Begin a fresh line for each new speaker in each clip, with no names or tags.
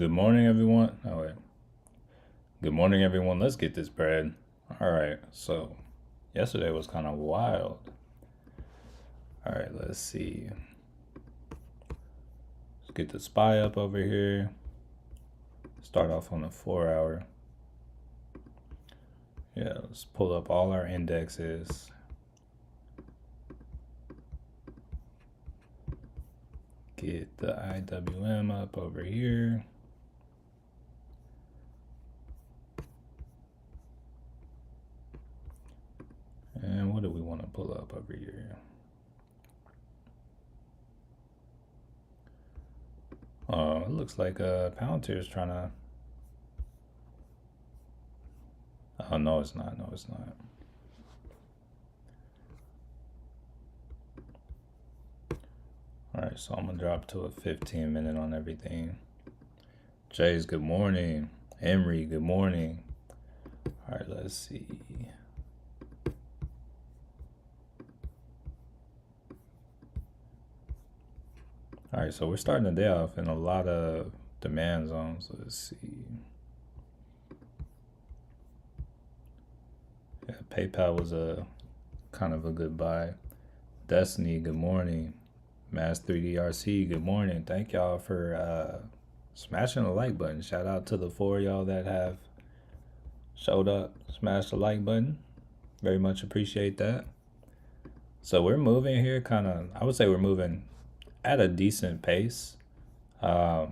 Good morning, everyone. Oh, wait. Good morning, everyone. Let's get this bread. All right. So, yesterday was kind of wild. All right. Let's see. Let's get the SPY up over here. Start off on the 4 hour. Yeah. Let's pull up all our indexes. Get the IWM up over here. And what do we want to pull up over here? Oh, it looks like Palantir is trying to. Oh, no, it's not. No, it's not. All right, so I'm gonna drop to a 15-minute on everything. Jays, good morning. Emery, good morning. All right, let's see. All right, so we're starting the day off in a lot of demand zones. Let's see. Yeah, PayPal was a kind of a good buy. Destiny, good morning. Mass 3DRC, good morning. Thank y'all for smashing the like button. Shout out to the 4 of y'all that have showed up, smashed the like button. Very much appreciate that. So we're moving here kind of, I would say we're moving at a decent pace. I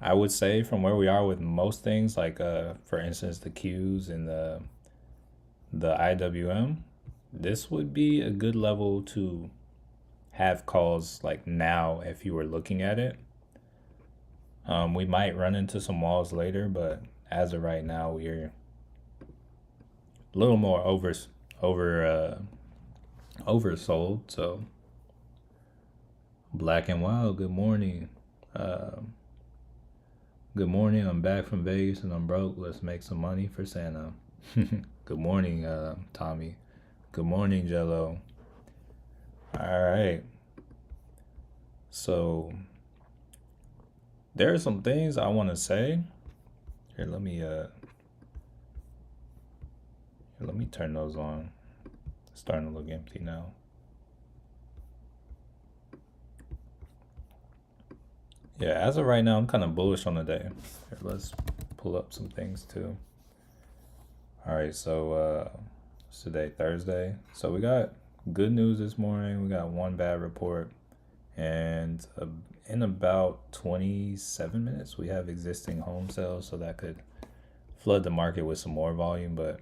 would say from where we are with most things, like for instance the Qs and the IWM, this would be a good level to have calls like now if you were looking at it. We might run into some walls later, but as of right now, we're a little more oversold. So Black and Wild, good morning. Good morning. I'm back from Vegas and I'm broke. Let's make some money for Santa. Good morning, Tommy. Good morning, Jello. All right. So there are some things I want to say. Here, let me turn those on. It's starting to look empty now. Yeah, as of right now, I'm kind of bullish on the day. Here, let's pull up some things too. All right, so it's today, Thursday. So we got good news this morning. We got one bad report. And in about 27 minutes, we have existing home sales. So that could flood the market with some more volume. But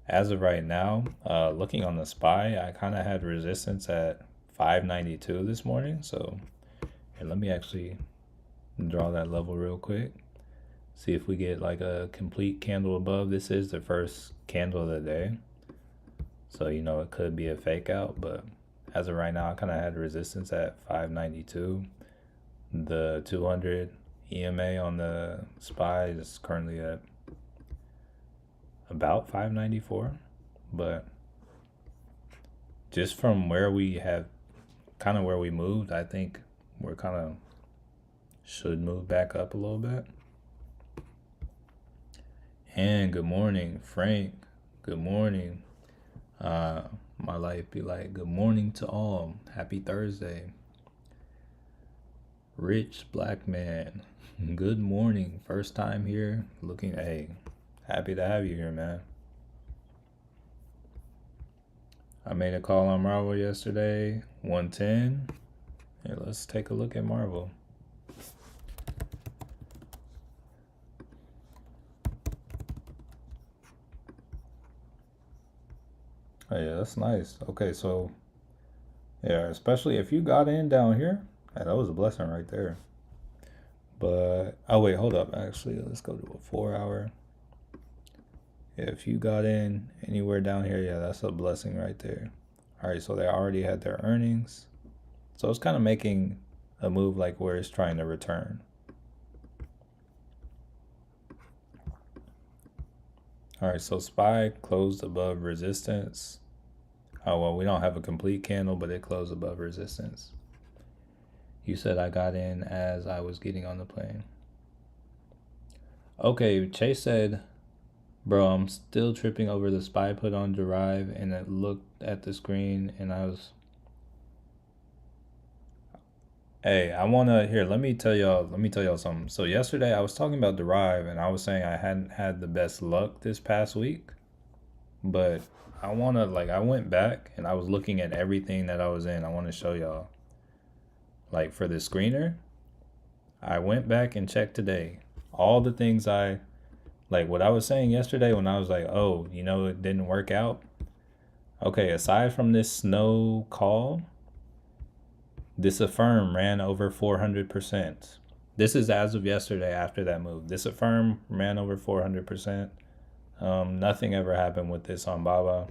as of right now, looking on the SPY, I kind of had resistance at 592 this morning. So here, let me actually draw that level real quick. See if we get like a complete candle above. This is the first candle of the day. So, it could be a fake out, but as of right now, I kind of had resistance at 592. The 200 EMA on the SPY is currently at about 594. But just from where we have kind of where we moved, I think we're kind of should move back up a little bit. And good morning, Frank. Good morning. My life be like, good morning to all. Happy Thursday. Rich black man. Good morning. First time here. Hey, happy to have you here, man. I made a call on Marvel yesterday, 110. Here, let's take a look at Marvel. Oh yeah, that's nice. Okay, so yeah, especially if you got in down here, that was a blessing right there. But oh wait, hold up. Actually, let's go to a 4 hour. Yeah, if you got in anywhere down here, yeah, that's a blessing right there. All right, so they already had their earnings, so it's kind of making a move like where it's trying to return. All right, so SPY closed above resistance. Oh, well, we don't have a complete candle, but it closed above resistance. You said I got in as I was getting on the plane. Okay, Chase said, bro, I'm still tripping over the spy put on Derive, and I looked at the screen and I was. Hey, I wanna here. Let me tell y'all. Let me tell y'all something. So yesterday I was talking about Derive, and I was saying I hadn't had the best luck this past week, but I wanna like I went back and I was looking at everything that I was in. I want to show y'all. Like for the screener, I went back and checked today all the things I like what I was saying yesterday when I was like, oh, it didn't work out. Okay, aside from this snow call, this affirm ran over 400%. This is as of yesterday after that move. This affirm ran over 400%. Nothing ever happened with this on Baba.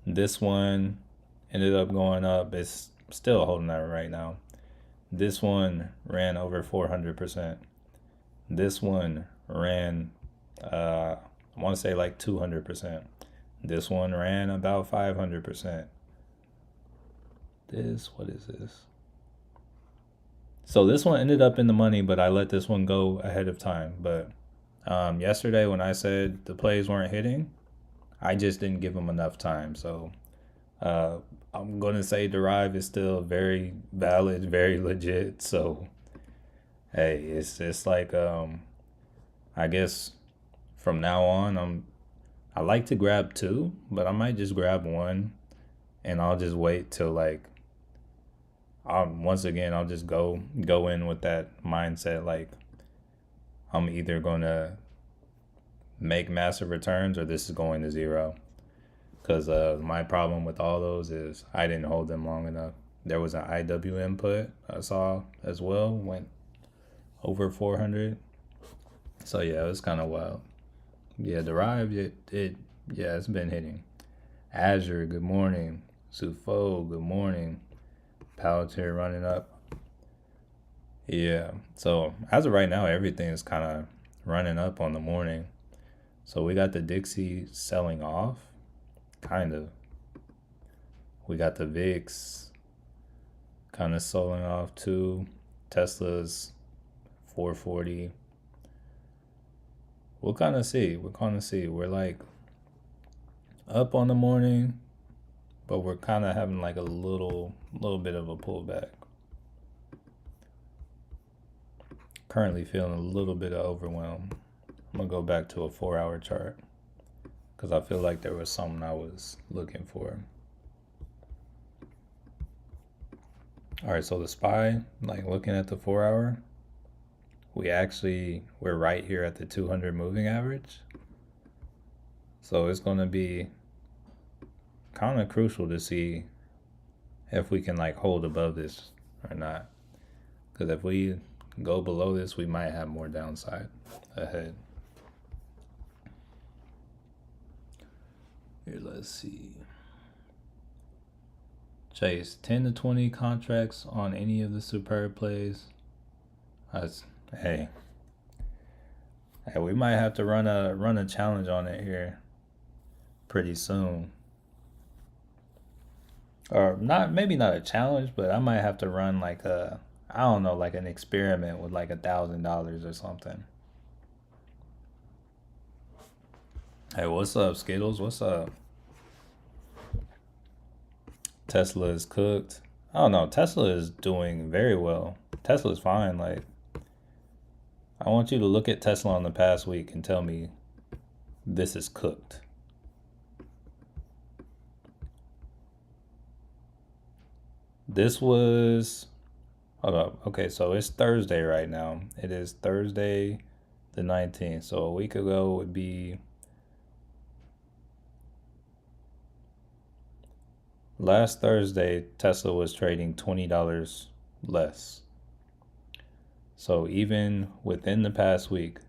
This one ended up going up. It's still holding that right now. This one ran over 400%. This one ran, I want to say like 200%. This one ran about 500%. What is this? So this one ended up in the money, but I let this one go ahead of time. But yesterday when I said the plays weren't hitting, I just didn't give them enough time. So uh, I'm going to say Derive is still very valid, very legit. So, hey, it's just like, I guess from now on, I like to grab two, but I might just grab one and I'll just wait till like I'll just go in with that mindset like I'm either gonna make massive returns or this is going to zero. Because my problem with all those is I didn't hold them long enough. There was an IW input I saw as well, went over 400. So yeah, it was kind of wild. Yeah, Derive, yeah, it's been hitting. Azure, good morning. Sufo, good morning. Palantir running up. Yeah, so as of right now, everything is kind of running up on the morning. So we got the Dixie selling off, kind of. We got the VIX kind of selling off too. Tesla's 440. We'll kind of see. We're like up on the morning, but we're kind of having like a little bit of a pullback. Currently feeling a little bit of overwhelm. I'm gonna go back to a 4-hour chart because I feel like there was something I was looking for. All right, so the SPY, like looking at the 4-hour, we're right here at the 200 moving average. So it's going to be kind of crucial to see if we can like hold above this or not. Because if we go below this, we might have more downside ahead. Here, let's see. Chase, 10 to 20 contracts on any of the superb plays. Hey, we might have to run a challenge on it here pretty soon. Or not, maybe not a challenge, but I might have to run like I don't know, like an experiment with like $1,000 or something. Hey, what's up, Skittles? What's up? Tesla is cooked. I don't know. Tesla is doing very well. Tesla's fine. Like, I want you to look at Tesla on the past week and tell me this is cooked. This was, hold up. Okay, so it's Thursday right now. It is Thursday the 19th. So a week ago would be last Thursday, Tesla was trading $20 less. So even within the past week,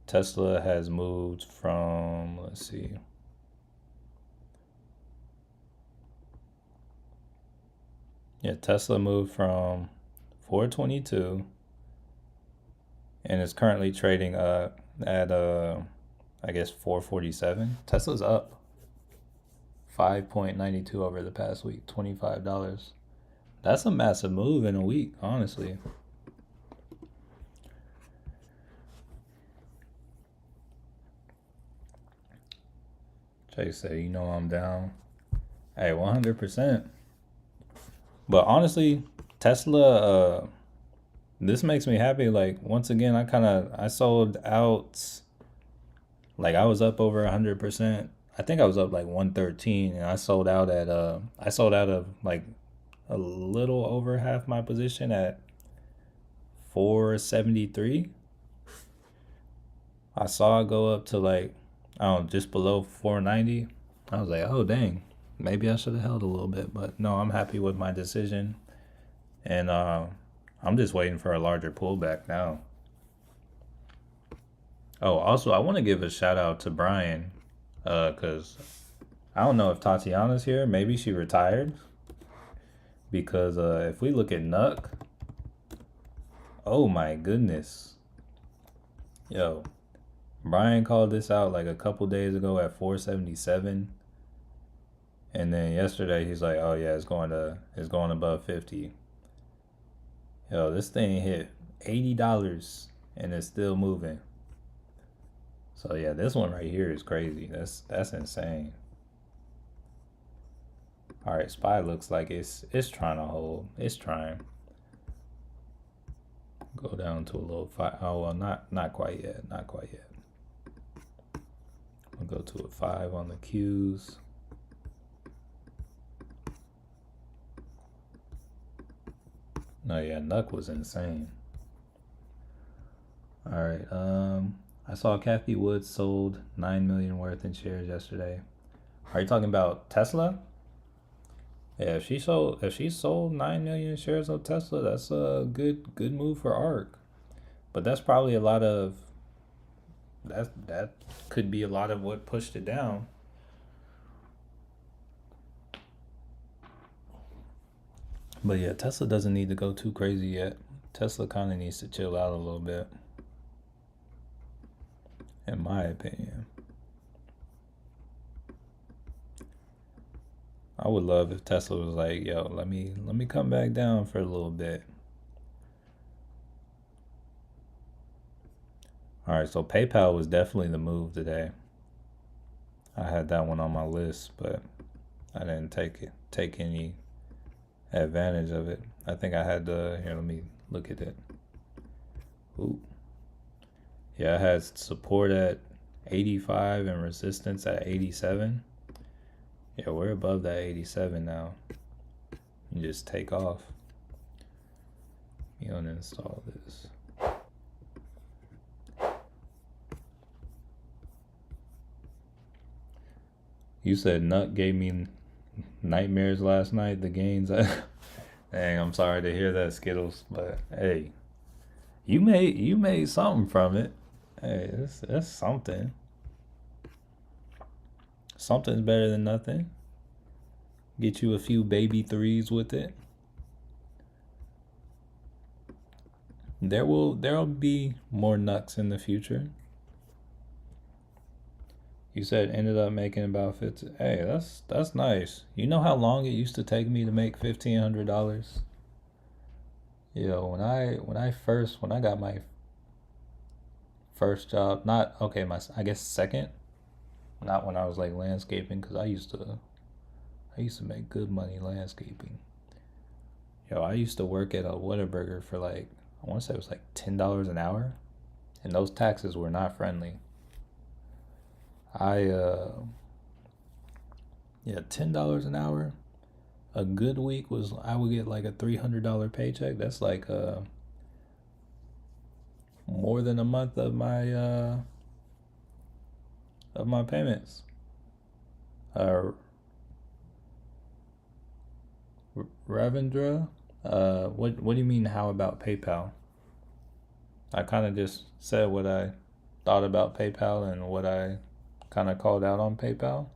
Tesla has moved from, let's see. Yeah, Tesla moved from 422 and is currently trading at I guess 447. Tesla's up 5.92 over the past week, $25. That's a massive move in a week, honestly. Chase said, you know I'm down. Hey, 100%. But honestly, Tesla, this makes me happy. Like, once again, I sold out. Like, I was up over 100%. I think I was up like 113, and I sold out of like a little over half my position at 473. I saw it go up to like, I don't know, just below 490. I was like, oh dang, maybe I should have held a little bit, but no, I'm happy with my decision, and I'm just waiting for a larger pullback now. Oh, also, I want to give a shout out to Brian, cause I don't know if Tatiana's here. Maybe she retired because if we look at Nuck, oh my goodness, yo, Brian called this out like a couple days ago at 477. And then yesterday he's like, "Oh yeah, it's going above 50." Yo, this thing hit $80 and it's still moving. So yeah, this one right here is crazy. That's insane. All right, SPY looks like it's trying to hold. It's trying. Go down to a little five. Oh well, not quite yet. Not quite yet. We'll go to a 5 on the Qs. No, yeah, Nuck was insane. All right. I saw Kathy Woods sold 9 million worth in shares yesterday. Are you talking about Tesla? Yeah, if she sold 9 million shares of Tesla, that's a good move for ARK. But that's probably a lot of that could be a lot of what pushed it down. But yeah, Tesla doesn't need to go too crazy yet. Tesla kind of needs to chill out a little bit, in my opinion. I would love if Tesla was like, "Yo, let me come back down for a little bit." All right, so PayPal was definitely the move today. I had that one on my list, but I didn't take any advantage of it. I think I had the here. Let me look at it. Ooh, yeah, I had support at 85 and resistance at 87. Yeah, we're above that 87 now. You just take off. You uninstall this. You said Nut gave me nightmares last night. The gains. Dang, I'm sorry to hear that, Skittles. But hey, you made something from it. Hey, that's something. Something's better than nothing. Get you a few baby threes with it. There'll be more nuts in the future. You said ended up making about 50. Hey, that's nice. You know how long it used to take me to make $1,500? When I got my first job, not okay, my I guess second, not when I was like landscaping, because I used to make good money landscaping. Yo, I used to work at a Whataburger for like I want to say it was like $10 an hour, and those taxes were not friendly. I Yeah, $10 an hour. A good week was I would get like a $300 paycheck. That's like more than a month of my payments. Uh, Ravindra, what do you mean? How about PayPal? I kind of just said what I thought about PayPal and what I kind of called out on PayPal.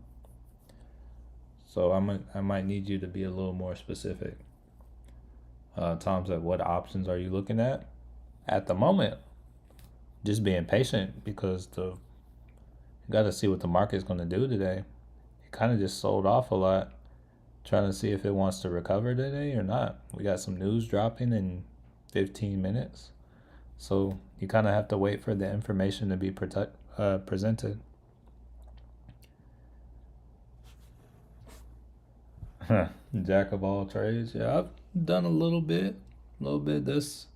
So I might need you to be a little more specific. Tom said, "What options are you looking at?" At the moment, just being patient because you got to see what the market's going to do today. It kind of just sold off a lot. Trying to see if it wants to recover today or not. We got some news dropping in 15 minutes. So you kind of have to wait for the information to be presented. Jack of all trades. Yeah, I've done a little bit. A little bit. This,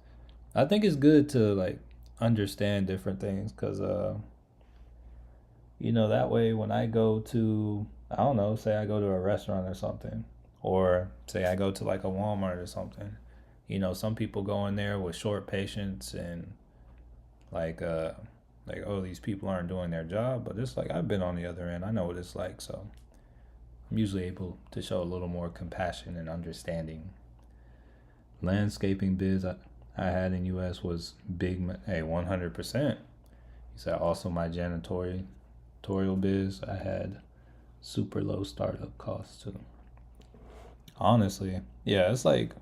I think it's good to like understand different things because, that way when I go to, I don't know, say I go to a restaurant or something, or say I go to like a Walmart or something, some people go in there with short patience and like, oh, these people aren't doing their job, but it's like I've been on the other end. I know what it's like, so I'm usually able to show a little more compassion and understanding. Landscaping biz I had in US was big. Hey, 100%. You said also my janitorial biz, I had super low startup costs too. Honestly, yeah, it's like,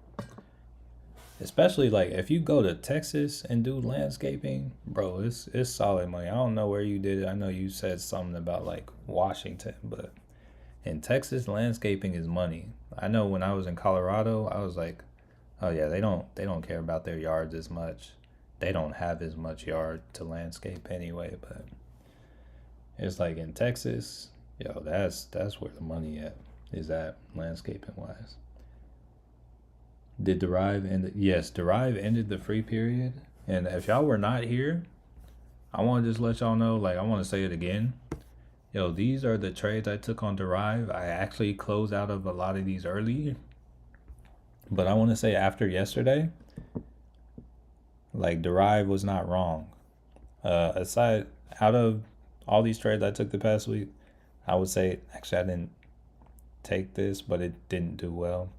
especially like if you go to Texas and do landscaping, bro, it's solid money. I don't know where you did it. I know you said something about like Washington, but in Texas, landscaping is money. I know when I was in Colorado, I was like, oh yeah, they don't care about their yards as much. They don't have as much yard to landscape anyway, but it's like in Texas, yo, that's where the money is at landscaping wise. Did Derive end? Yes, Derive ended the free period. And if y'all were not here, I want to just let y'all know, like I want to say it again. Yo, these are the trades I took on Derive. I actually closed out of a lot of these early. But I want to say after yesterday, like Derive was not wrong. Aside out of all these trades I took the past week, I would say actually I didn't take this, but it didn't do well.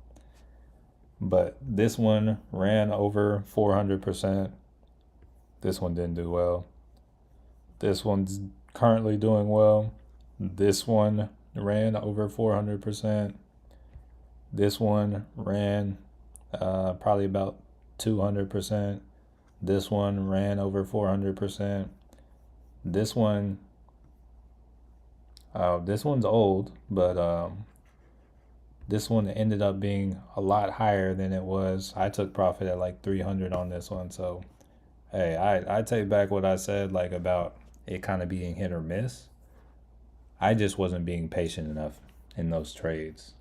But this one ran over 400%. This one didn't do well. This one's currently doing well. This one ran over 400%. This one ran probably about 200%. This one ran over 400%. This one's old, but this one ended up being a lot higher than it was. I took profit at like 300 on this one, so hey, I take back what I said like about it kind of being hit or miss. I just wasn't being patient enough in those trades.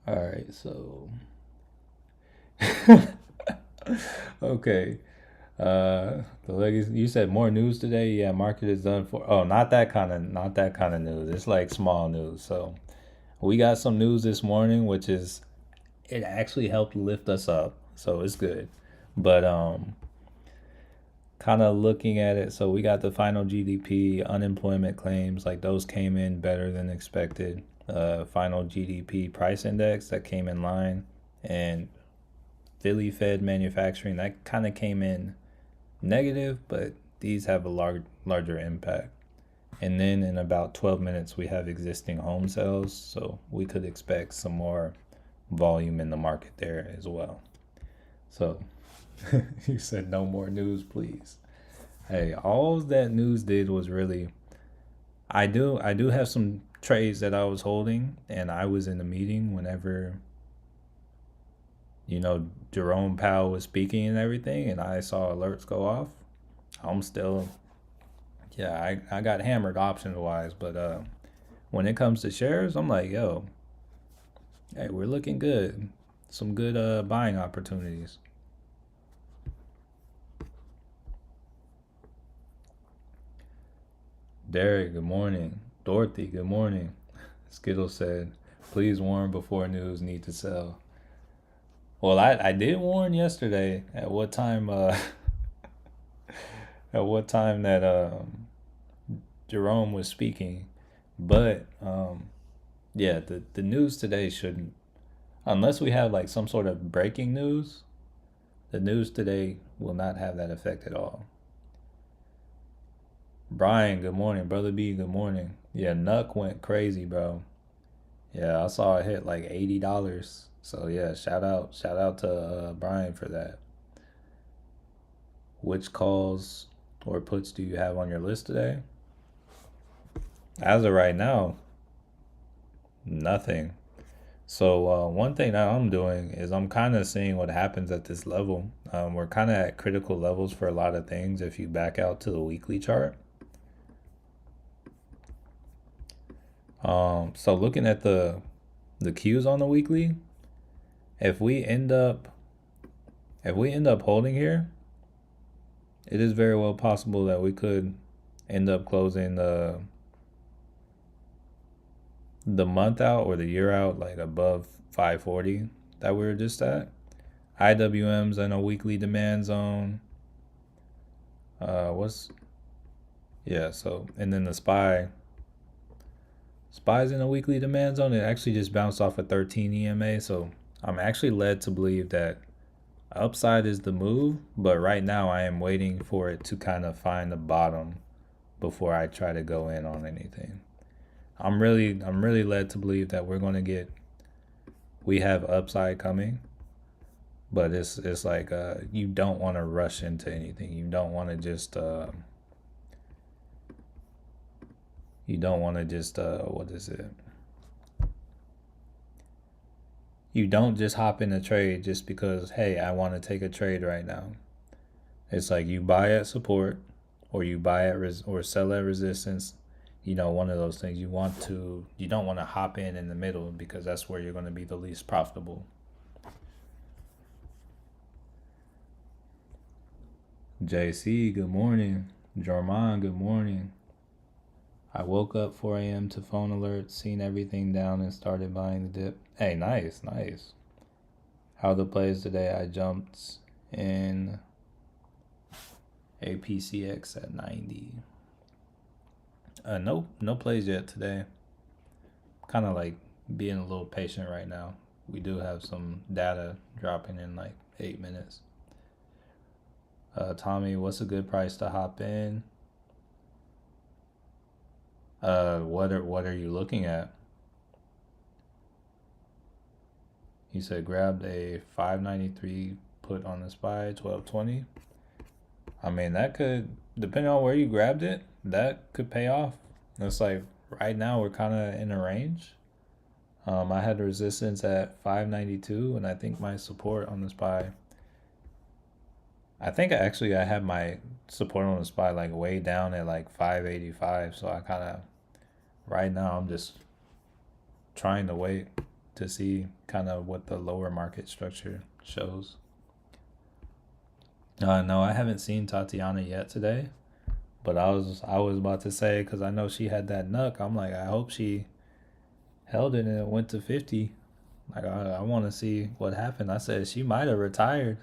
All right, so okay. The legacy. You said more news today. Yeah, market is done for. Oh, not that kind of news. It's like small news. So we got some news this morning, which is it actually helped lift us up, so it's good. But kind of looking at it, so we got the final GDP, unemployment claims, like those came in better than expected. Final GDP price index that came in line, and Philly Fed manufacturing that kind of came in negative, but these have a larger impact. And then in about 12 minutes, we have existing home sales, so we could expect some more volume in the market there as well. So you said no more news, please. Hey, all that news did was really, I do have some trades that I was holding, and I was in the meeting whenever Jerome Powell was speaking and everything, and I saw alerts go off. I'm still, yeah, I got hammered options wise, but when it comes to shares, I'm like, yo, hey, we're looking good. Some good buying opportunities. Derek, good morning. Dorothy, good morning. Skittle said, please warn before news need to sell. Well, I did warn yesterday at what time at what time that Jerome was speaking, but yeah, the news today shouldn't, unless we have like some sort of breaking news, the news today will not have that effect at all. Brian, good morning. Brother B, good morning. Yeah, Nuck went crazy, bro. Yeah, I saw it hit like $80. So yeah, shout out to Brian for that. Which calls or puts do you have on your list today? As of right now, Nothing. So one thing that I'm doing is I'm kind of seeing what happens at this level. We're kind of at critical levels for a lot of things if you back out to the weekly chart. So looking at the cues on the weekly, if we end up holding here, it is very well possible that we could end up closing the month out or the year out like above 540 that we were just at. IWM's in a weekly demand zone. What's yeah, so and then the SPY's in a weekly demand zone. It actually just bounced off a 13 EMA, so I'm actually led to believe that upside is the move, but right now I am waiting for it to kind of find the bottom before I try to go in on anything. I'm really led to believe that we have upside coming, but it's like you don't want to rush into anything. You don't want to just what is it? You don't just hop in a trade just because, hey, I want to take a trade right now. It's like you buy at support or you buy at or sell at resistance. One of those things. You don't want to hop in the middle because that's where you're going to be the least profitable. JC, good morning. Jorman, good morning. I woke up 4 a.m. to phone alerts, seen everything down, and started buying the dip. Hey, nice. How the plays today? I jumped in APCX at 90. No plays yet today. Kind of like being a little patient right now. We do have some data dropping in like 8 minutes. Tommy, what's a good price to hop in? What are you looking at? He said grabbed a 593 put on the SPY 1220. I mean, that could, depending on where you grabbed it, that could pay off. It's like right now we're kind of in a range. I had resistance at 592, and I think my support on the SPY. I think I had my support on the SPY like way down at like 585. So I kind of right now I'm just trying to wait to see kind of what the lower market structure shows. No, I haven't seen Tatiana yet today, but I was about to say because I know she had that nuck. I'm like, I hope she held it and it went to 50. Like I want to see what happened. I said she might have retired.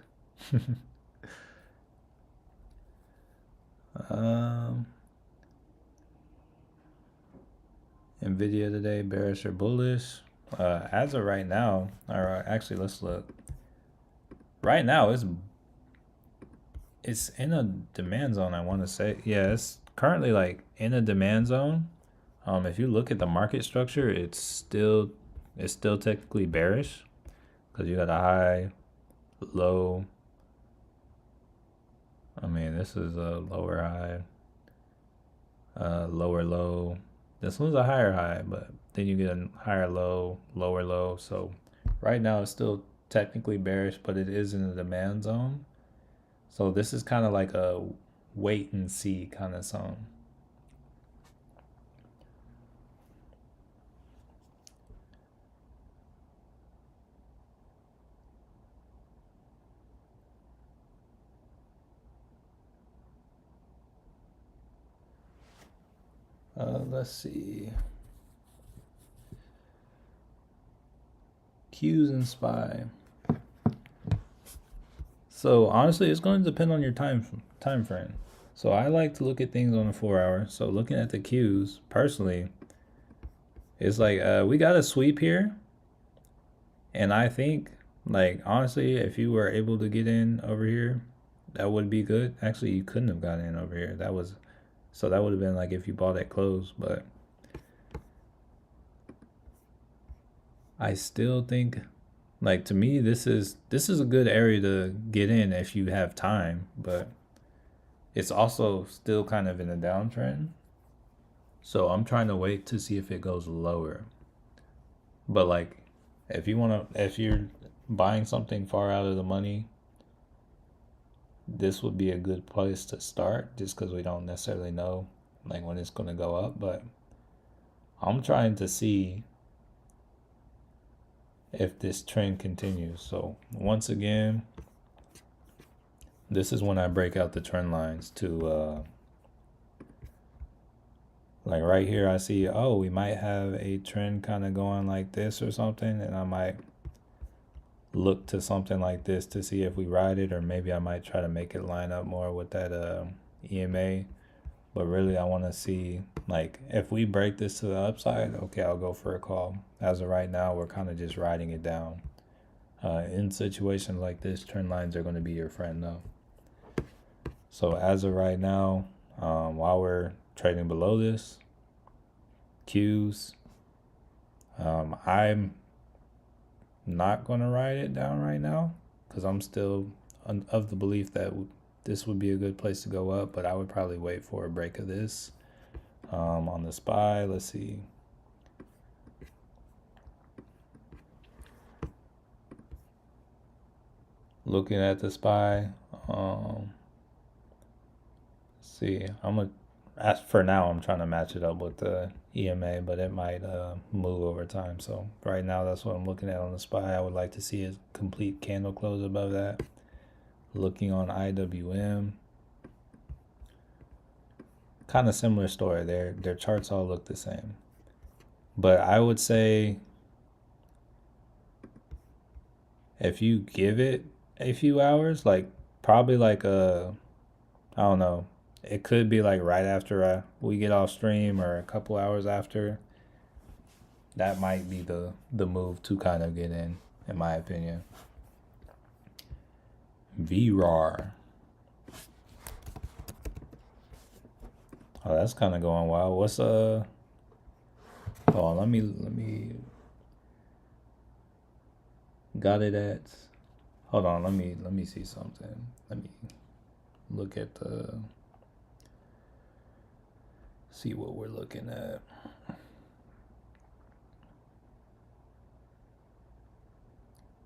Nvidia today, bearish or bullish? As of right now, or actually, let's look. Right now, it's in a demand zone. I want to say, yeah, it's currently like in a demand zone. If you look at the market structure, it's still technically bearish because you got a high, low. I mean, this is a lower high, lower low. This one's a higher high, but then you get a higher low, lower low. So right now it's still technically bearish, but it is in the demand zone. So this is kind of like a wait and see kind of zone. Let's see. Qs and SPY. So honestly, it's going to depend on your time frame. So I like to look at things on a 4 hour. So looking at the Qs, personally, it's like we got a sweep here. And I think, like, honestly, if you were able to get in over here, that would be good. Actually, you couldn't have gotten in over here. That would have been like if you bought at close, but I still think, like, to me, this is a good area to get in if you have time, but it's also still kind of in a downtrend. So I'm trying to wait to see if it goes lower. But like, if you're buying something far out of the money, this would be a good place to start, just because we don't necessarily know like when it's going to go up. But I'm trying to see if this trend continues. So once again, this is when I break out the trend lines to like right here. I see, oh, we might have a trend kind of going like this or something, and I might look to something like this to see if we ride it, or maybe I might try to make it line up more with that EMA. But really, I want to see, like, if we break this to the upside, okay, I'll go for a call. As of right now, we're kind of just riding it down. In situations like this, trend lines are going to be your friend, though. So as of right now, while we're trading below this, Qs, I'm not going to ride it down right now because I'm still of the belief that this would be a good place to go up, but I would probably wait for a break of this. On the SPY, let's see. Looking at the SPY, see, for now, I'm trying to match it up with the EMA, but it might move over time. So right now, that's what I'm looking at on the SPY. I would like to see a complete candle close above that. Looking on IWM, kind of similar story. Their charts all look the same, but I would say if you give it a few hours, like probably like I don't know, it could be like right after we get off stream or a couple hours after. That might be the move to kind of get in my opinion. VRAR. Oh, that's kind of going wild. What's hold on, let me got it at, hold on, let me see something. Let me look at see what we're looking at.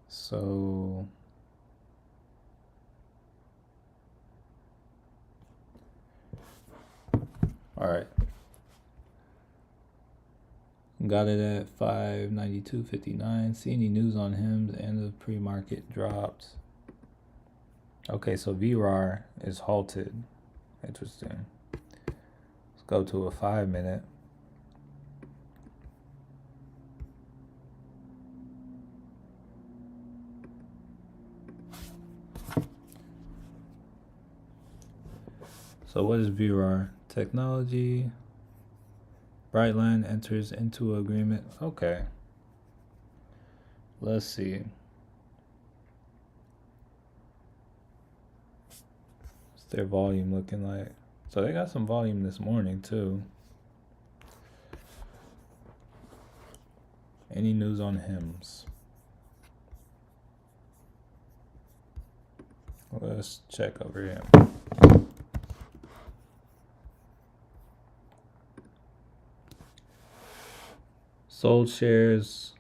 So all right, got it at 592.59. See any news on him? The end of pre-market dropped. Okay, so VRAR is halted. Interesting. Let's go to a 5-minute. So what is VRAR? Technology. Brightline enters into agreement. Okay. Let's see. What's their volume looking like? So they got some volume this morning too. Any news on hymns? Let's check over here. Sold shares.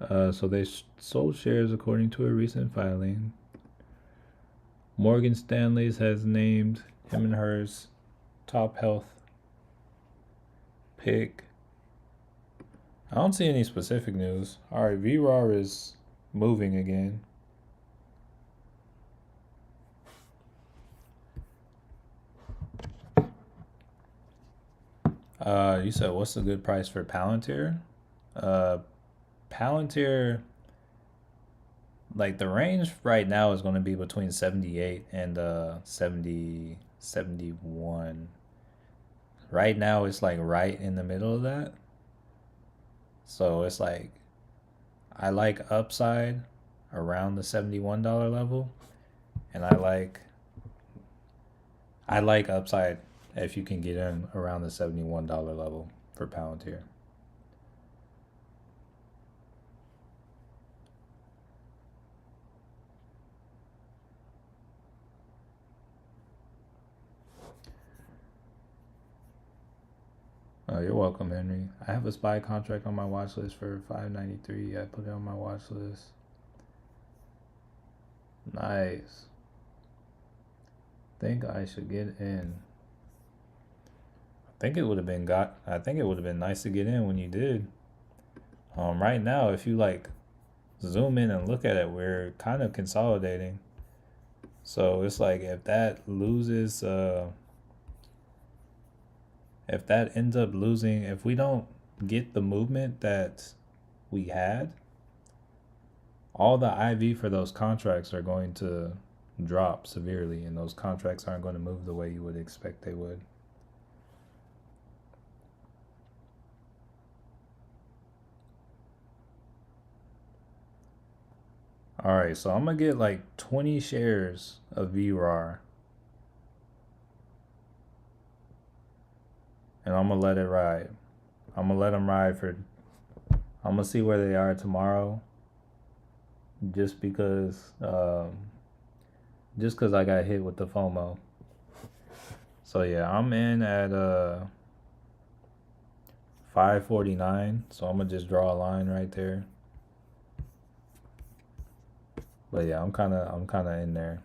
So they sold shares according to a recent filing. Morgan Stanley's has named him and hers top health pick. I don't see any specific news. All right, VRAR is moving again. You said what's a good price for Palantir? Palantir, like the range right now is going to be between 78 and 70, 71. Right now it's like right in the middle of that. So it's like I like upside around the $71 level, and I like upside if you can get in around the $71 level for Palantir. Oh, you're welcome, Henry. I have a SPY contract on my watch list for 593. I put it on my watch list. Nice. Think I should get in. I think it would have been nice to get in when you did. Right now, if you like zoom in and look at it, we're kind of consolidating. So it's like if that loses, if that ends up losing, if we don't get the movement that we had, all the IV for those contracts are going to drop severely, and those contracts aren't going to move the way you would expect they would. All right, so I'm gonna get like 20 shares of VRAR, and I'm gonna let it ride. I'm gonna let them ride for. I'm gonna see where they are tomorrow. Just because, I got hit with the FOMO. So yeah, I'm in at 549. So I'm gonna just draw a line right there. But yeah, I'm kind of in there.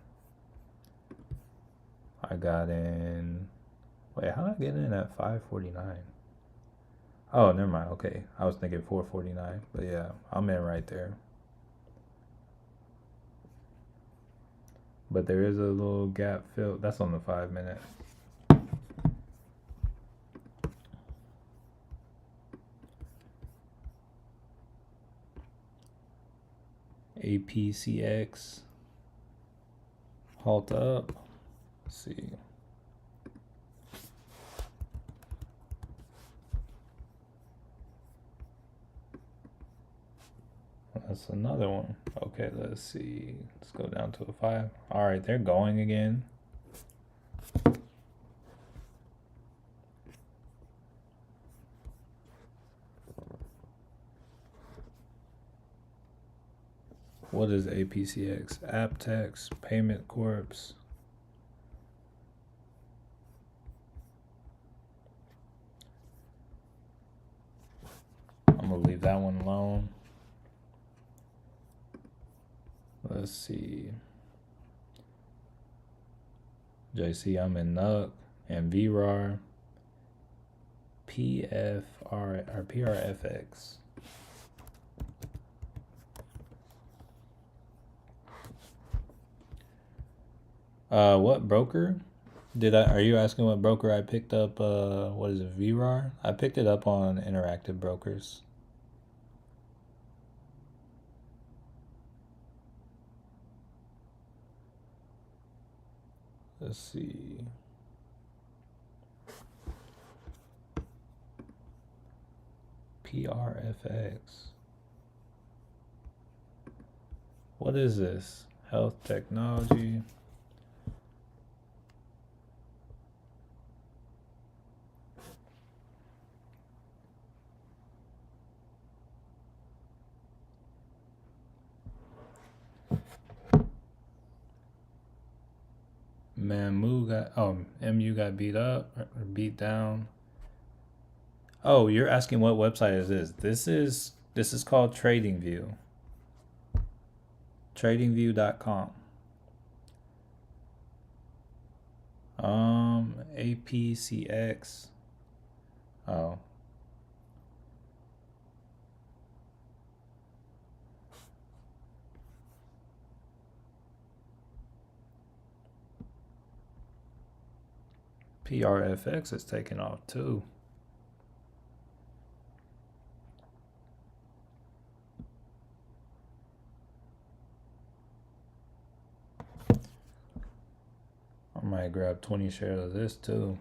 I got in. Wait, how did I get in at 549? Oh, never mind. Okay, I was thinking 449. But yeah, I'm in right there. But there is a little gap filled. That's on the 5 minute. APCX. Halt up. Let's see. That's another one. Okay, let's see. Let's go down to a 5. All right, they're going again. What is APCX? Aptex, Payment Corps. I'm gonna leave that one alone. Let's see. JC, I'm in NUC and VRAR. PFR or PRFX. What broker are you asking what broker I picked up? What is it, VRAR? I picked it up on Interactive Brokers. Let's see. PRFX. What is this? Health technology. MU got beat up or beat down. Oh, you're asking what website is this? This is called TradingView. TradingView.com. APCX. Oh. PRFX is taking off too. I might grab 20 shares of this too.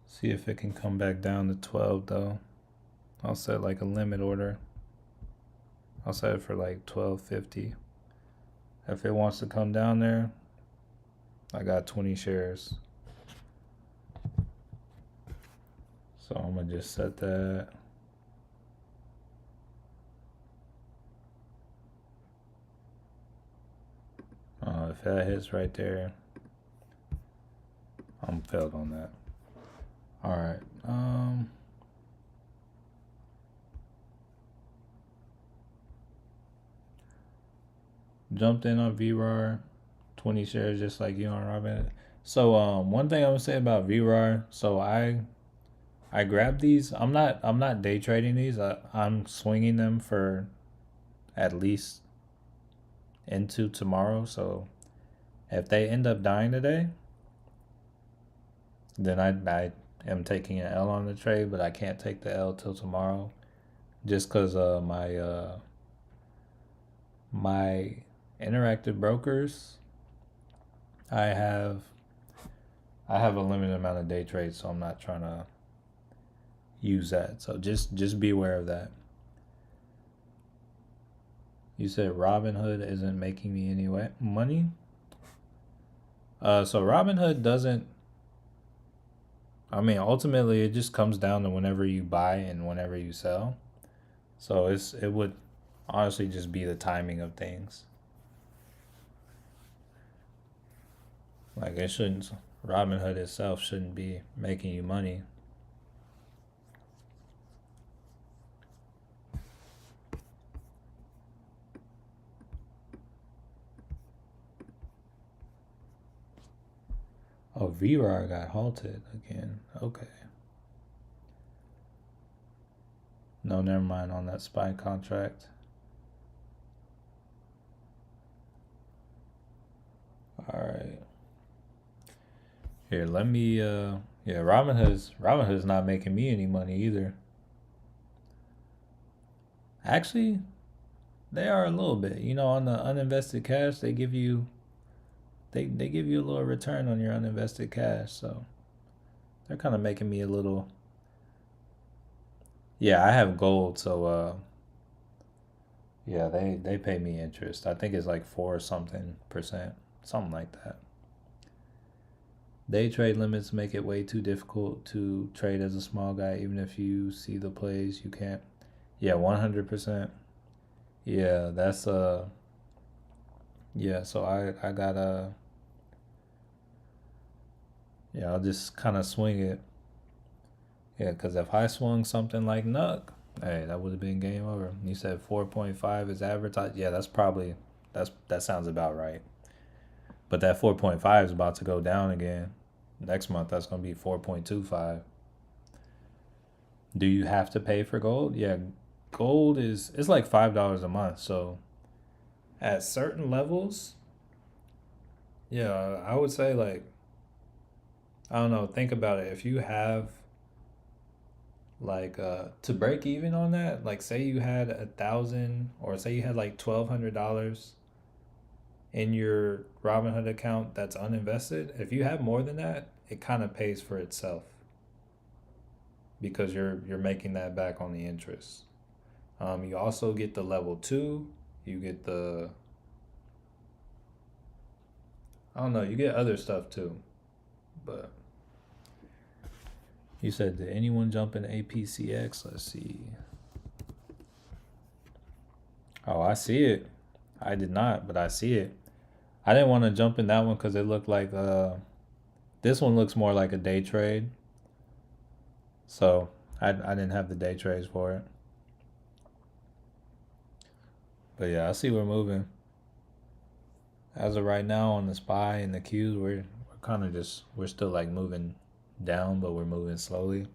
See if it can come back down to 12 though. I'll set like a limit order. I'll set it for like 12.50. If it wants to come down there, I got 20 shares. So I'm gonna just set that. If that hits right there, I'm failed on that. All right. Jumped in on VRAR, 20 shares just like you on Robin. So one thing I would say about VRAR, so I grabbed these. I'm not day trading these. I'm swinging them for at least into tomorrow. So if they end up dying today, then I am taking an L on the trade, but I can't take the L till tomorrow, just because my interactive brokers, I have a limited amount of day trades, so I'm not trying to use that. So just be aware of that. You said Robinhood isn't making me any money. So Robinhood doesn't. I mean, ultimately, it just comes down to whenever you buy and whenever you sell. So it would honestly just be the timing of things. Like it shouldn't. Robinhood itself shouldn't be making you money. Oh, VRAR got halted again. Okay. No, never mind on that SPY contract. All right. Here, let me yeah, Robinhood's not making me any money either. Actually, they are a little bit. You know, on the uninvested cash, they give you they give you a little return on your uninvested cash, so they're kind of making me a little. Yeah, I have gold, so yeah, they pay me interest. I think it's like 4 something%, something like that. Day trade limits make it way too difficult to trade as a small guy, even if you see the plays, you can't. Yeah, 100%. Yeah, that's yeah, so I got yeah, I'll just kind of swing it. Yeah, because if I swung something like Nuck, hey, that would have been game over. You said 4.5 is advertised. Yeah, that sounds about right. But that 4.5 is about to go down again. Next month that's gonna be 4.25. Do you have to pay for gold? Yeah, gold it's like $5 a month. So at certain levels, yeah, I would say like I don't know, think about it. If you have like to break even on that, like say you had 1,000 or say you had like $1,200 in your Robinhood account that's uninvested. If you have more than that, it kind of pays for itself because you're making that back on the interest. You also get the level two. You get the I don't know. You get other stuff too, but you said did anyone jump in APCX? Let's see. Oh, I see it. I did not, but I see it. I didn't want to jump in that one because it looked like this one looks more like a day trade. So I didn't have the day trades for it. But yeah, I see we're moving. As of right now on the SPY and the Qs, we're kind of just we're still like moving down, but we're moving slowly.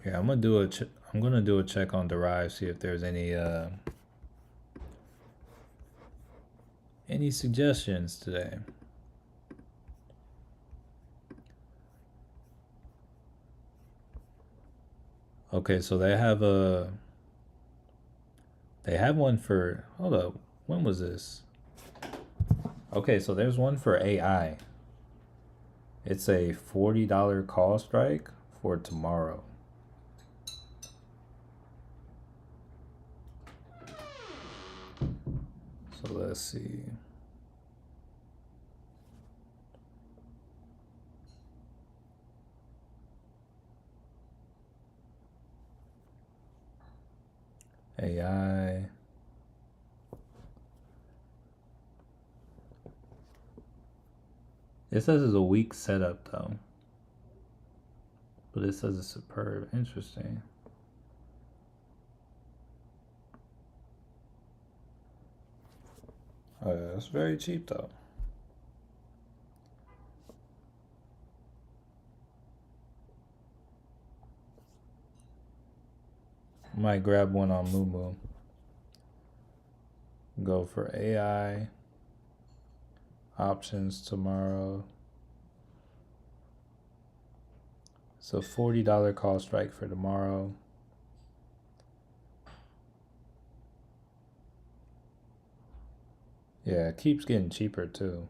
Yeah, I'm gonna do a check on Derive, see if there's any suggestions today. Okay, so they have one for hold up. When was this? Okay, so there's one for AI. It's a $40 call strike for tomorrow. So let's see. AI. It says it's a weak setup though, but it says it's superb. Interesting. Oh yeah, it's very cheap though. Might grab one on Moomoo. Go for AI options tomorrow. So $40 call strike for tomorrow. Yeah, it keeps getting cheaper too.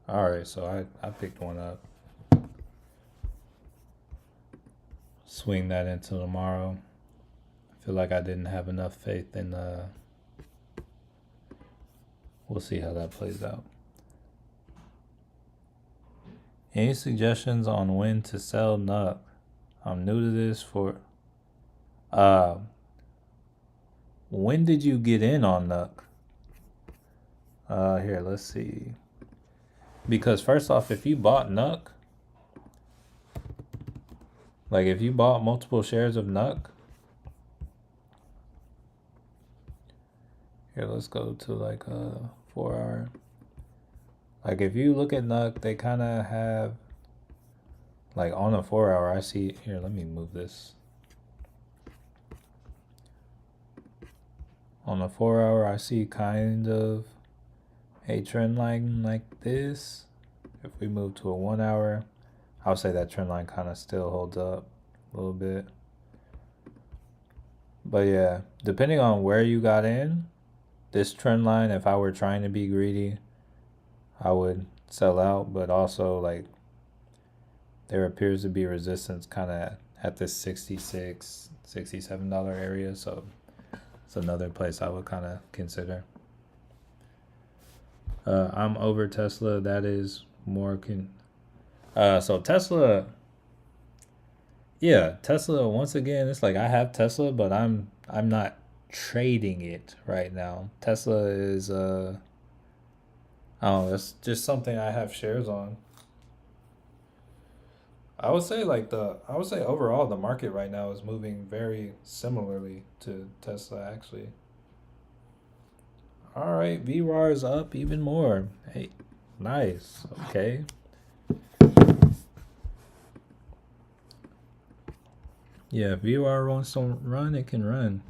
Alright, so I picked one up. Swing that into tomorrow. I feel like I didn't have enough faith in we'll see how that plays out. Any suggestions on when to sell NUC? I'm new to this for when did you get in on NUC? Here, let's see. Because first off, if you bought NUC, like if you bought multiple shares of NUC, here, let's go to like a 4 hour. Like if you look at NUC, they kind of have, like on a 4 hour, I see, here, let me move this. On a 4 hour, I see kind of a trend line like this. If we move to a 1 hour, I would say that trend line kind of still holds up a little bit. But yeah, depending on where you got in, this trend line, if I were trying to be greedy, I would sell out. But also, like, there appears to be resistance kind of at this $66, $67 area. So it's another place I would kind of consider. I'm over Tesla. That is more so Tesla, yeah, Tesla once again, it's like I have Tesla, but I'm not trading it right now. Tesla is I don't know, it's just something I have shares on. I would say overall the market right now is moving very similarly to Tesla actually. All right, VRAR is up even more. Hey, nice. Okay. Yeah, if VRAR wants to run, it can run.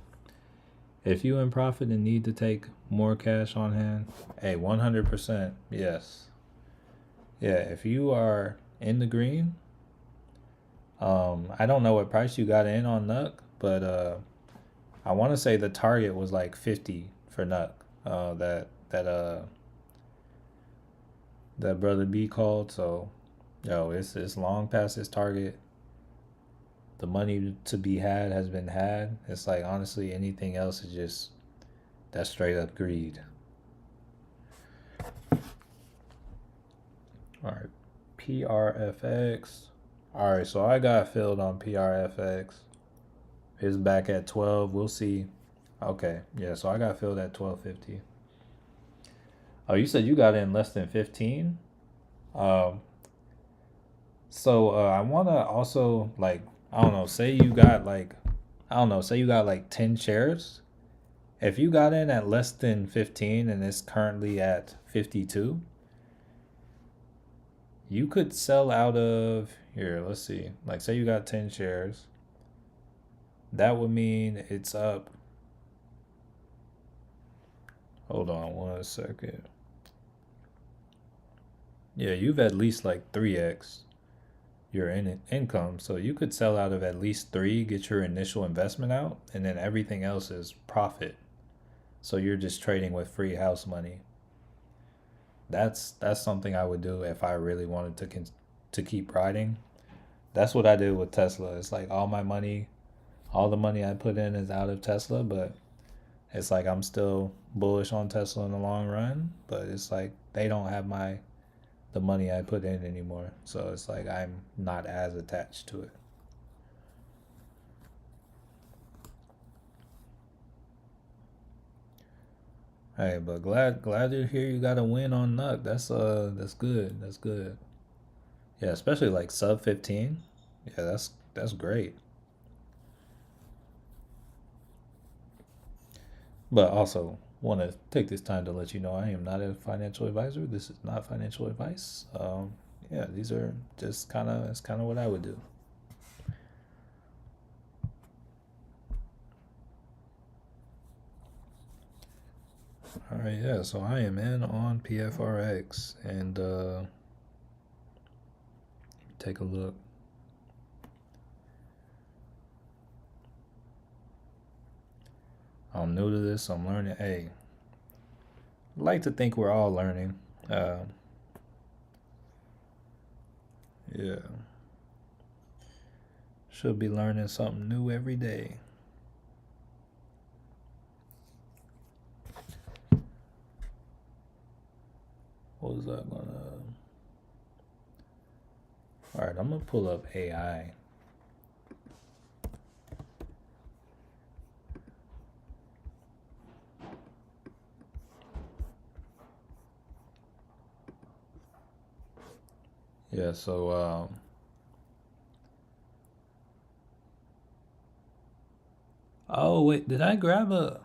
If you in profit and need to take more cash on hand, hey, 100%, yes. Yeah, if you are in the green, I don't know what price you got in on NUC, but I want to say the target was like 50 for NUC. That brother B called, so yo, it's long past his target. The money to be had has been had. It's like honestly anything else is just that's straight up greed. All right, PRFX. All right, so I got filled on PRFX. It's back at 12. We'll see. Okay, yeah, so I got filled at 12.50. Oh, you said you got in less than 15? Um, so I want to also like I don't know, say you got like I don't know, say you got like 10 shares. If you got in at less than 15 and it's currently at 52, you could sell out of here, let's see. Like say you got 10 shares. That would mean it's up. Hold on 1 second. Yeah, you've at least like 3x your income. So you could sell out of at least three, get your initial investment out, and then everything else is profit. So you're just trading with free house money. That's something I would do if I really wanted to keep riding. That's what I did with Tesla. It's like all the money I put in is out of Tesla, but It's like I'm still bullish on Tesla in the long run, but it's like they don't have the money I put in anymore. So it's like I'm not as attached to it. Hey, but glad to hear you got a win on Nuck. That's good. That's good. Yeah, especially like sub 15. Yeah, that's great. But also want to take this time to let you know I am not a financial advisor. This is not financial advice. Yeah, these are just it's kind of what I would do. All right, yeah. So I am in on PFRX and take a look. I'm new to this. So I'm learning. Hey, I like to think we're all learning. Uh, yeah, should be learning something new every day. What was that gonna? All right, I'm gonna pull up AI. Yeah. So oh wait, did I grab a?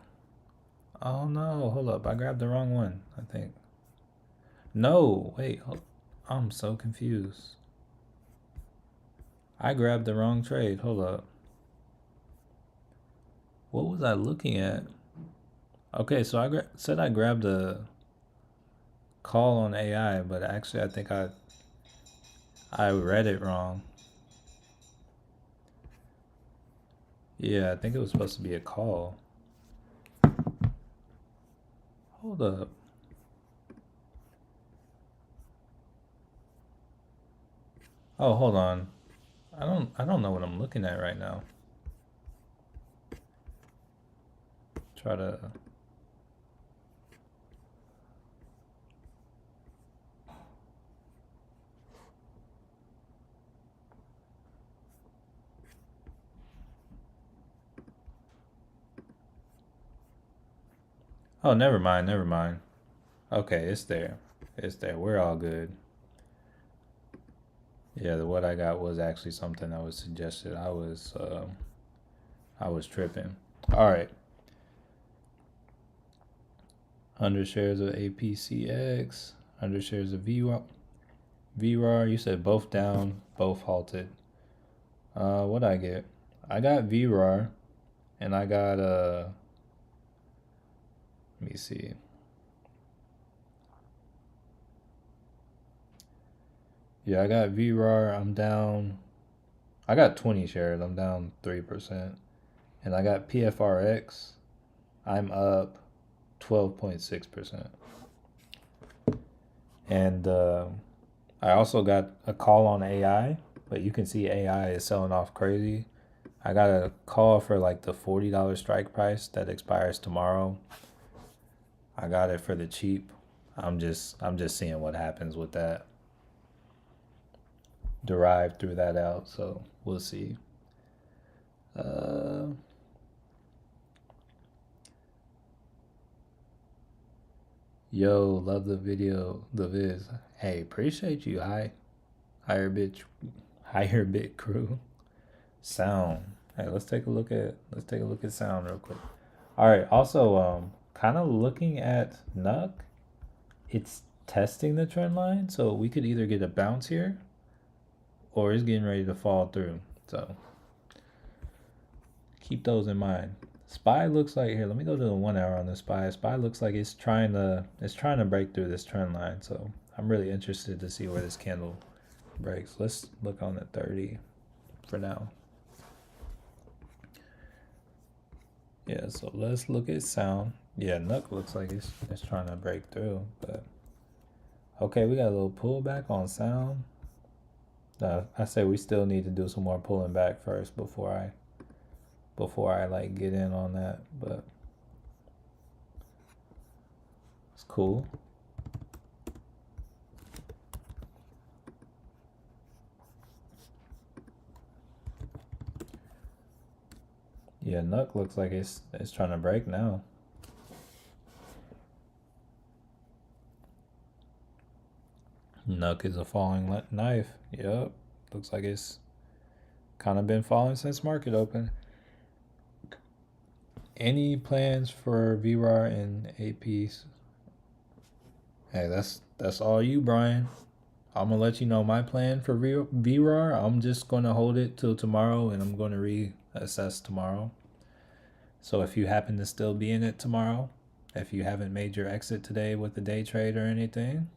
Oh no, hold up. I grabbed the wrong one, I think. No, wait. I'm so confused. I grabbed the wrong trade. Hold up. What was I looking at? Okay, so said I grabbed a call on AI, but actually I think I read it wrong. Yeah, I think it was supposed to be a call. Hold up. Oh, hold on. I don't know what I'm looking at right now. Try to Oh, never mind, never mind. Okay, it's there. It's there. We're all good. Yeah, what I got was actually something that was suggested. I was tripping. All right. 100 shares of APCX, 100 shares of VRAR. You said both down, both halted. What I get? I got VRAR, and I got let me see. Yeah, I got VRAR. I'm down. I got 20 shares. I'm down 3%, and I got PFRX. I'm up 12.6%, and I also got a call on AI, but you can see AI is selling off crazy. I got a call for like the $40 strike price that expires tomorrow. I got it for the cheap. I'm just seeing what happens with that. Derived through that out, so we'll see. Uh, Yo, love the video, the viz. Hey, appreciate you. Higher bit, higher bit crew. Sound. Hey, let's take a look at sound real quick. All right. Also, kind of looking at Nuck, it's testing the trend line, so we could either get a bounce here, or it's getting ready to fall through. So keep those in mind. Spy looks like here. Let me go to the 1 hour on the spy. Spy looks like it's trying to break through this trend line. So I'm really interested to see where this candle breaks. Let's look on the 30 for now. Yeah, so let's look at sound. Yeah, Nook looks like it's trying to break through, but okay, we got a little pullback on sound. I say we still need to do some more pulling back first before I like get in on that. But It's cool. Yeah, Nuck looks like it's trying to break now. Nuck is a falling knife. Yep. Looks like it's kind of been falling since market open. Any plans for VRAR and APs? Hey, that's all you, Brian. I'm gonna let you know my plan for VRAR. I'm just gonna hold it till tomorrow, and I'm gonna reassess tomorrow. So if you happen to still be in it tomorrow, if you haven't made your exit today with the day trade or anything,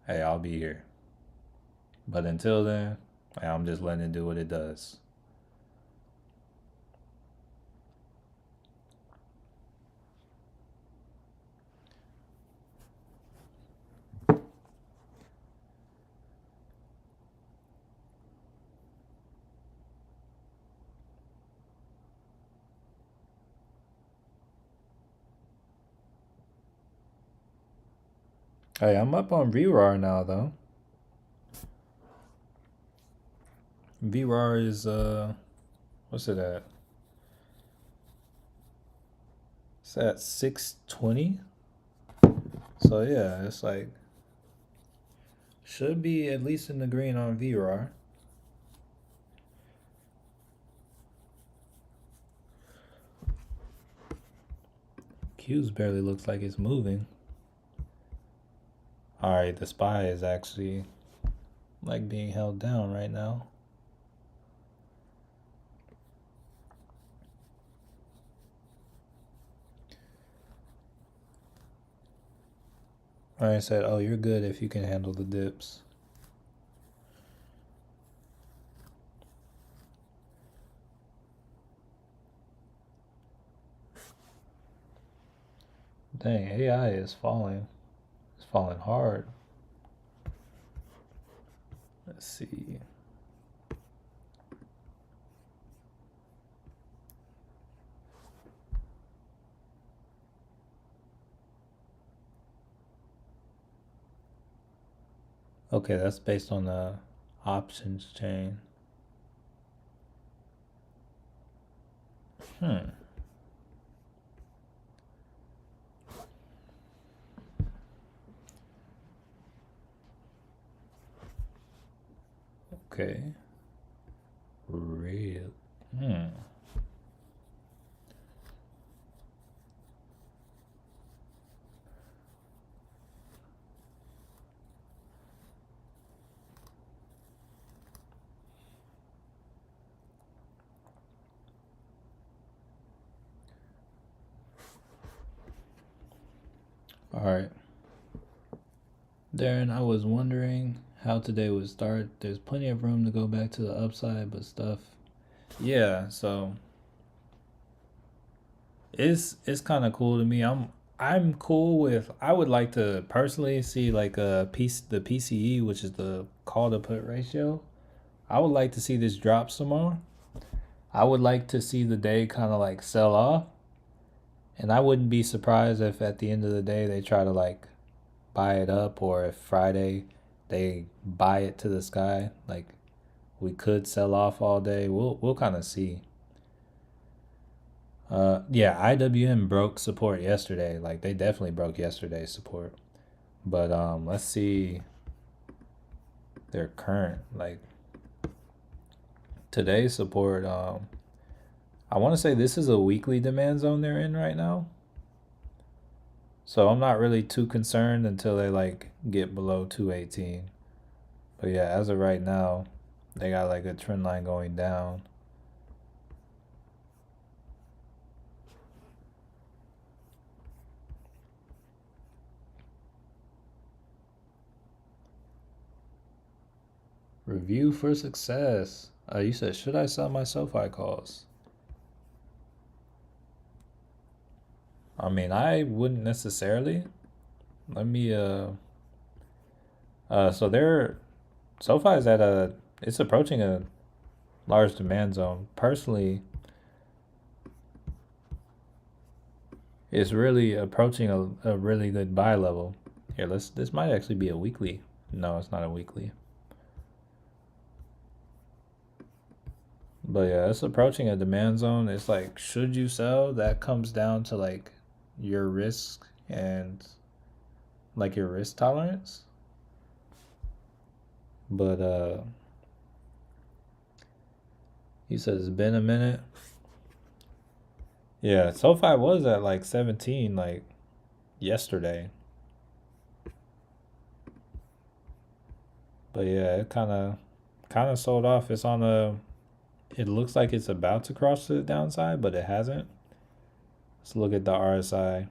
hey, I'll be here. But until then, I'm just letting it do what it does. Hey, I'm up on VRAR now though. VRAR is what's it at? It's at 620. So yeah, it's like should be at least in the green on VRAR. Q's barely looks like it's moving. Alright, the SPY is actually like being held down right now. I said, oh, you're good if you can handle the dips. Dang, AI is falling. It's falling hard. Let's see. Okay, that's based on the options chain. Okay. Real. All right. Darren, I was wondering how today would start. There's plenty of room to go back to the upside, but stuff. Yeah, so it's kind of cool to me. I'm cool with. I would like to personally see like the PCE, which is the call to put ratio. I would like to see this drop some more. I would like to see the day kind of like sell off, and I wouldn't be surprised if at the end of the day they try to like buy it up, or if Friday they buy it to the sky. Like we could sell off all day. We'll kind of see. Yeah, IWM broke support yesterday. Like they definitely broke yesterday's support. But let's see their current like today's support. I want to say this is a weekly demand zone they're in right now. So I'm not really too concerned until they like get below 218. But yeah, as of right now, they got like a trend line going down. Review for success. You said, should I sell my SoFi calls? I mean, I wouldn't necessarily. Let me so they're SoFi is at it's approaching a large demand zone. Personally, It's really approaching a really good buy level. Here, this might actually be a weekly. No, it's not a weekly. But yeah, it's approaching a demand zone. It's like, should you sell? That comes down to like your risk and like your risk tolerance. But he says it's been a minute. Yeah, SoFi was at like 17 like yesterday. But yeah, it kind of sold off. It's on a it looks like it's about to cross to the downside, but it hasn't. Let's look at the RSI.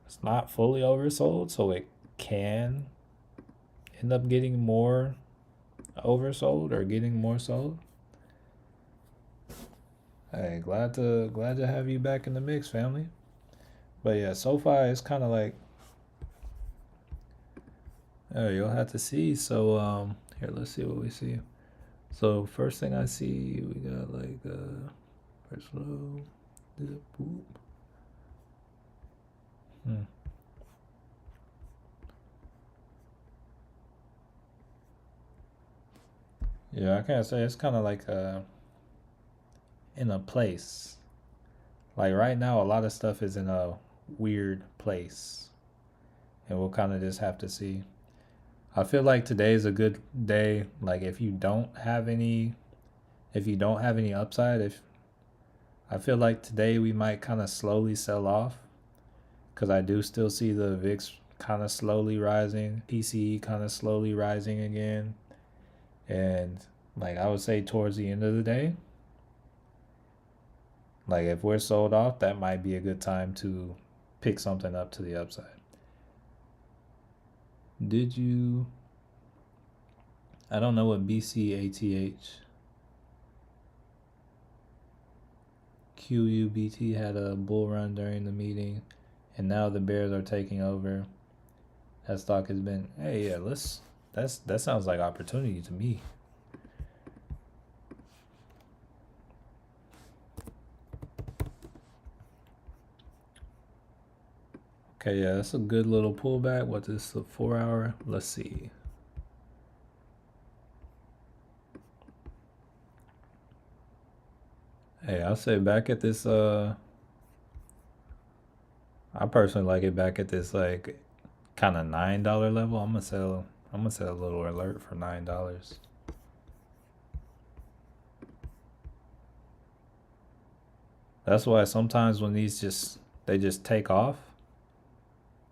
It's not fully oversold, so it can end up getting more oversold or getting more sold. Hey, glad to have you back in the mix, family. But yeah, SoFi is kind of like, you'll have to see. So here, let's see what we see. So first thing I see, we got like first low, dip, boop. Hmm. Yeah, I can't say it's kind of like in a place. Like right now, a lot of stuff is in a weird place, and we'll kind of just have to see. I feel like today is a good day. Like if you don't have any upside, if I feel like today we might kind of slowly sell off, because I do still see the VIX kind of slowly rising, PCE kind of slowly rising again, and like I would say towards the end of the day, like if we're sold off, that might be a good time to pick something up to the upside. Did you? I don't know what BCATH. QUBT had a bull run during the meeting, and now the bears are taking over. That stock has been. Hey, yeah, that sounds like opportunity to me. Okay, yeah, that's a good little pullback. What is the 4 hour? Let's see. Hey, I'll say back at this I personally like it back at this like kind of $9 level. I'm gonna set a little alert for $9. That's why sometimes when they just take off,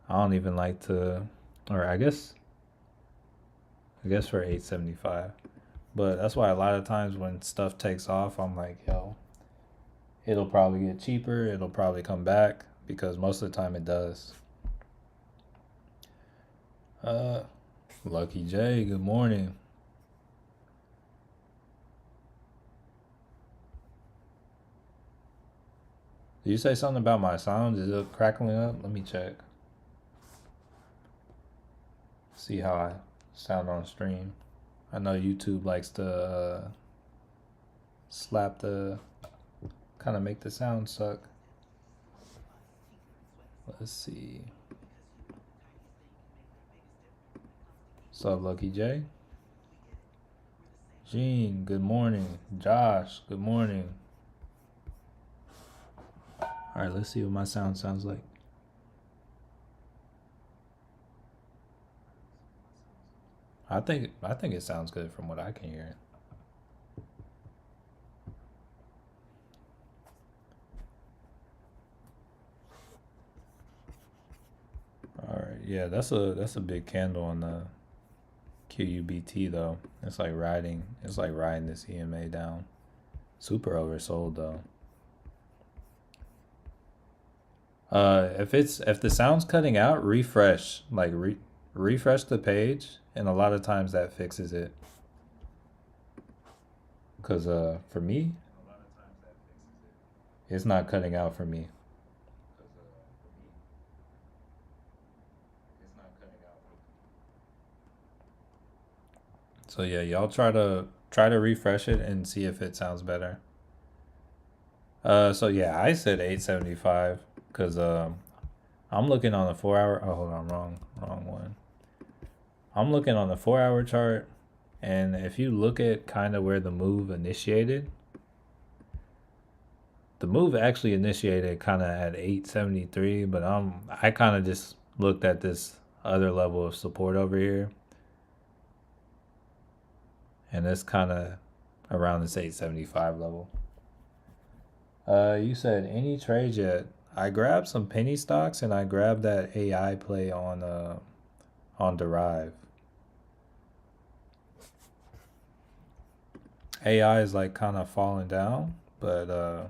I don't even like to, or I guess for 875. But that's why a lot of times when stuff takes off, I'm like, yo, it'll probably get cheaper. It'll probably come back because most of the time it does. Uh, Lucky J, good morning. Did you say something about my sound? Is it crackling up? Let me check. See how I sound on stream. I know YouTube likes to slap the kind of make the sound suck. Let's see. What's up, Lucky J? Gene, good morning. Josh, good morning. All right, let's see what my sound sounds like. I think it sounds good from what I can hear. All right, yeah, that's a big candle on the QUBT though. It's like riding this EMA down. Super oversold though. If the sound's cutting out, refresh refresh the page, and a lot of times that fixes it. Cause for me, it's not cutting out for me. So yeah, y'all try to Try to refresh it and see if it sounds better. So yeah, I said 875 because I'm looking on the 4 hour. Oh, hold on, wrong one. I'm looking on the 4 hour chart, and if you look at kind of where the move initiated, the move actually initiated kind of at 873, but I kind of just looked at this other level of support over here, and it's kind of around this 875 level. You said any trades yet? I grabbed some penny stocks and I grabbed that AI play on Derive. AI is like kind of falling down, but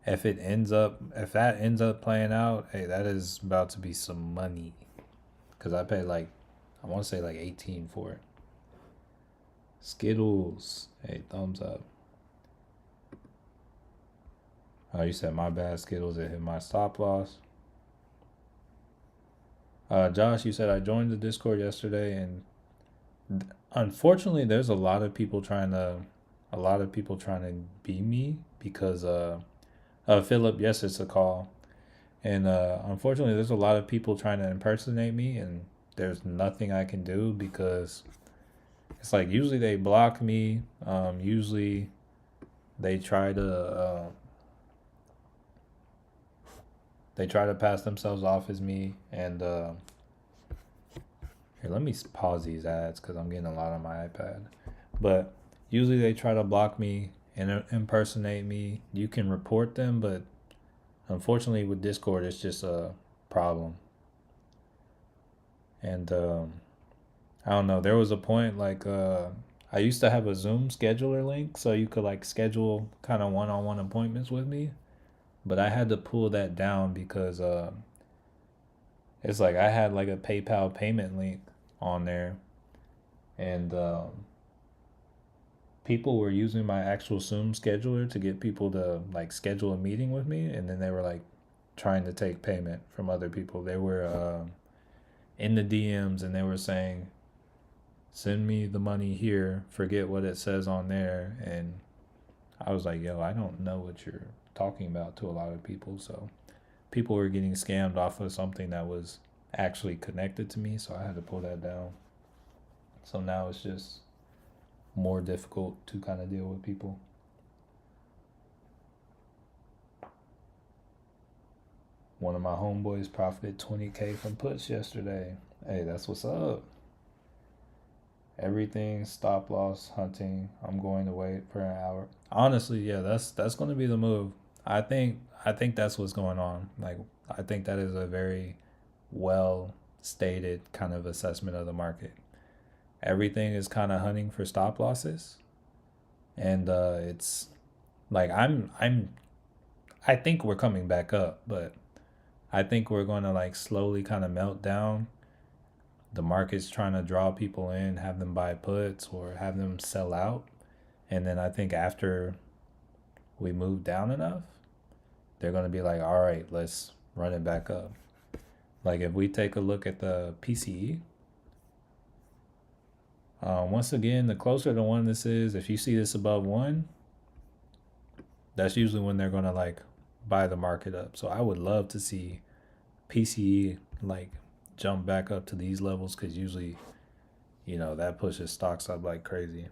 if that ends up playing out, hey, that is about to be some money. Cause I paid like, I want to say like 18 for it. Skittles, hey, thumbs up. Oh, you said my bad, Skittles. It hit my stop loss. Josh, you said I joined the Discord yesterday, and unfortunately, there's a lot of people trying to be me because Philip, yes, it's a call, and unfortunately, there's a lot of people trying to impersonate me, and there's nothing I can do because it's like usually they block me. Usually they try to pass themselves off as me, and here, let me pause these ads because I'm getting a lot on my iPad. But usually they try to block me and impersonate me. You can report them, but unfortunately with Discord, it's just a problem. And I don't know. There was a point like I used to have a Zoom scheduler link, so you could like schedule kind of one-on-one appointments with me. But I had to pull that down because it's like I had like a PayPal payment link on there, and people were using my actual Zoom scheduler to get people to like schedule a meeting with me, and then they were like trying to take payment from other people. They were in the DMs and they were saying, "Send me the money here. Forget what it says on there." And I was like, "Yo, I don't know what you're talking about" to a lot of people. So people were getting scammed off of something that was actually connected to me, so I had to pull that down. So now it's just more difficult to kind of deal with people. One of my homeboys profited 20K from puts yesterday. Hey, that's what's up. Everything stop loss hunting. I'm going to wait for an hour. Honestly, yeah, that's going to be the move. I think that's what's going on. Like I think that is a very well stated kind of assessment of the market. Everything is kind of hunting for stop losses, and it's like I think we're coming back up, but I think we're going to like slowly kind of melt down. The market's trying to draw people in, have them buy puts or have them sell out, and then I think after we move down enough, they're going to be like, all right, let's run it back up. Like if we take a look at the PCE, once again, the closer to one this is, if you see this above one, that's usually when they're gonna like buy the market up. So I would love to see PCE like jump back up to these levels because usually, that pushes stocks up like crazy.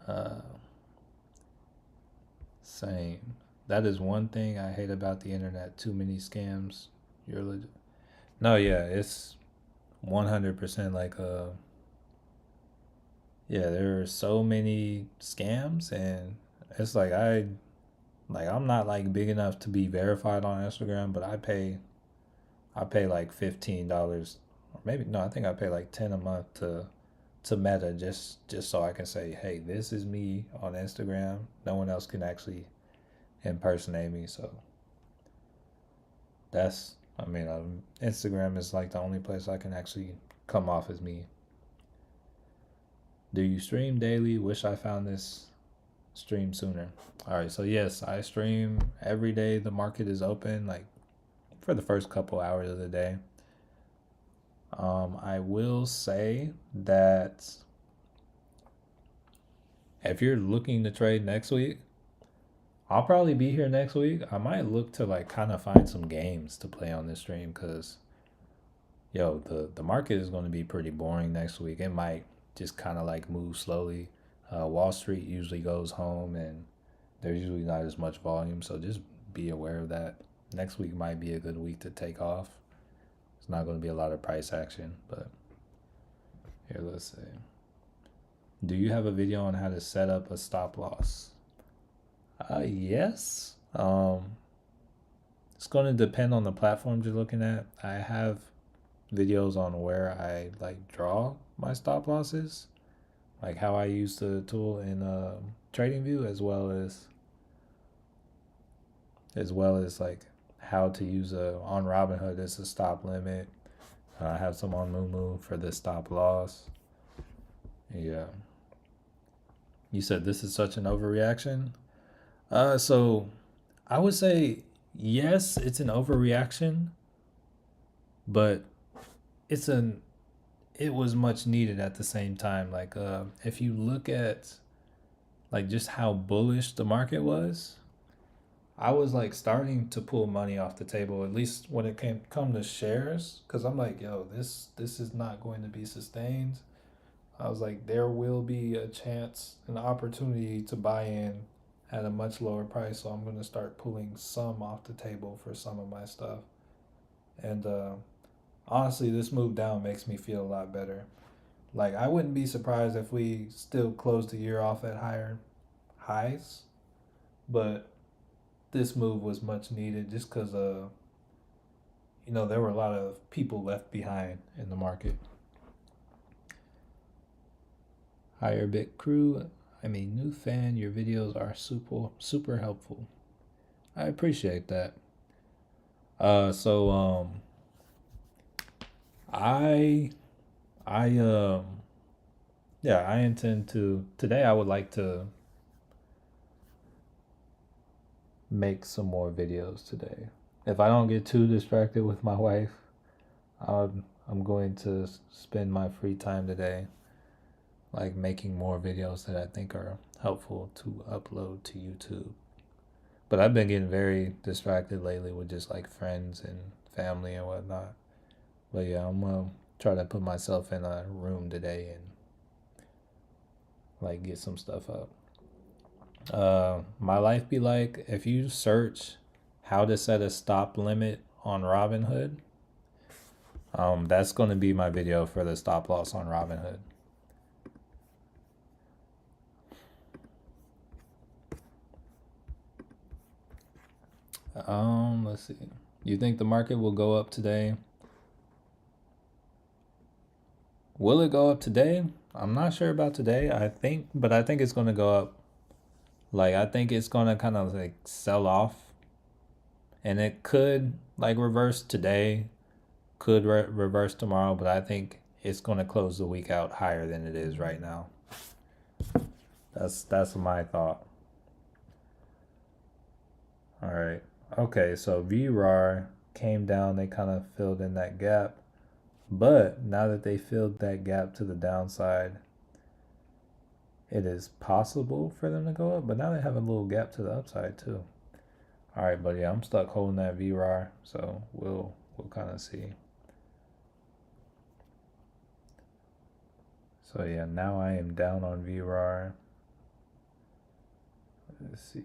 Uh, Same. That is one thing I hate about the internet. Too many scams. You're legit. No, yeah, it's 100% like yeah, there are so many scams, and it's like I'm not like big enough to be verified on Instagram, but I pay like $15, or maybe no, I think I pay like 10 a month to Meta, just so I can say, hey, this is me on Instagram. No one else can actually impersonate me. So that's, I mean, Instagram is like the only place I can actually come off as me. Do you stream daily? Wish I found this stream sooner. All right, so yes, I stream every day. The market is open, like for the first couple hours of the day. I will say that if you're looking to trade next week, I'll probably be here next week. I might look to like kind of find some games to play on this stream because yo, the market is going to be pretty boring next week. It might just kind of like move slowly. Wall Street usually goes home and there's usually not as much volume, so just be aware of that. Next week might be a good week to take off. It's not going to be a lot of price action, but here, let's see. Do you have a video on how to set up a stop loss? Yes. It's going to depend on the platforms you're looking at. I have videos on where I like draw my stop losses, like how I use the tool in TradingView, as well as like how to use on Robinhood as a stop limit. I have some on Moomoo for the stop loss. Yeah. You said this is such an overreaction. So I would say yes, it's an overreaction, but it's an it was much needed at the same time. Like if you look at like just how bullish the market was, I was like starting to pull money off the table, at least when it come to shares, because I'm like, yo, this is not going to be sustained. I was like, there will be a chance, an opportunity to buy in at a much lower price, so I'm going to start pulling some off the table for some of my stuff. And honestly, this move down makes me feel a lot better. Like, I wouldn't be surprised if we still close the year off at higher highs, but this move was much needed just because there were a lot of people left behind in the market. Higher Bit Crew, I'm a new fan. Your videos are super helpful. I appreciate that. So I yeah, I intend to today. I would like to make some more videos today. If I don't get too distracted with my wife, I'm going to spend my free time today like making more videos that I think are helpful to upload to YouTube. But I've been getting very distracted lately with just like friends and family and whatnot. But yeah, I'm gonna try to put myself in a room today and like get some stuff up. My life be like, if you search how to set a stop limit on Robinhood, that's going to be my video for the stop loss on Robinhood. Let's see. You think the market will go up today? Will it go up today? I'm not sure about today. I think it's going to go up. Like, I think it's going to kind of like sell off, and it could like reverse today, could reverse tomorrow, but I think it's going to close the week out higher than it is right now. That's my thought. All right. Okay, so VRAR came down, they kind of filled in that gap. But now that they filled that gap to the downside, it is possible for them to go up, but now they have a little gap to the upside too. All right, but yeah, I'm stuck holding that VRAR, so we'll kind of see. So yeah, now I am down on VRAR. Let's see.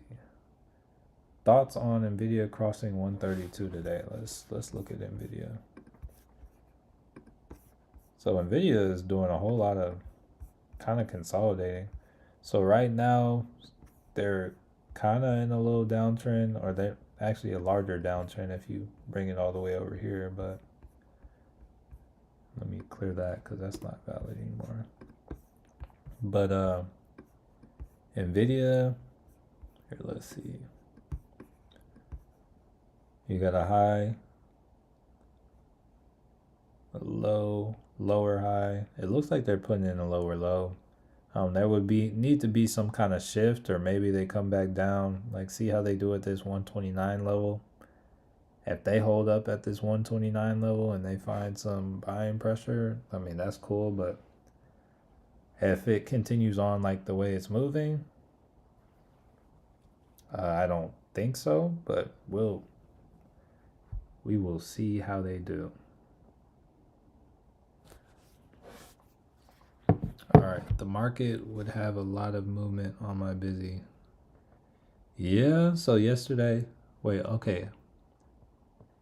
Thoughts on Nvidia crossing 132 today? Let's look at Nvidia. So Nvidia is doing a whole lot of kind of consolidating. So right now they're kind of in a little downtrend, or they're actually a larger downtrend if you bring it all the way over here. But let me clear that because that's not valid anymore. But Nvidia, here, let's see. You got a high, a low, lower high. It looks like they're putting in a lower low. There would need to be some kind of shift, or maybe they come back down. Like, see how they do at this 129 level. If they hold up at this 129 level and they find some buying pressure, I mean, that's cool. But if it continues on like the way it's moving, I don't think so. But we will see how they do. All right, the market would have a lot of movement on my busy. Yeah, so yesterday, wait, okay.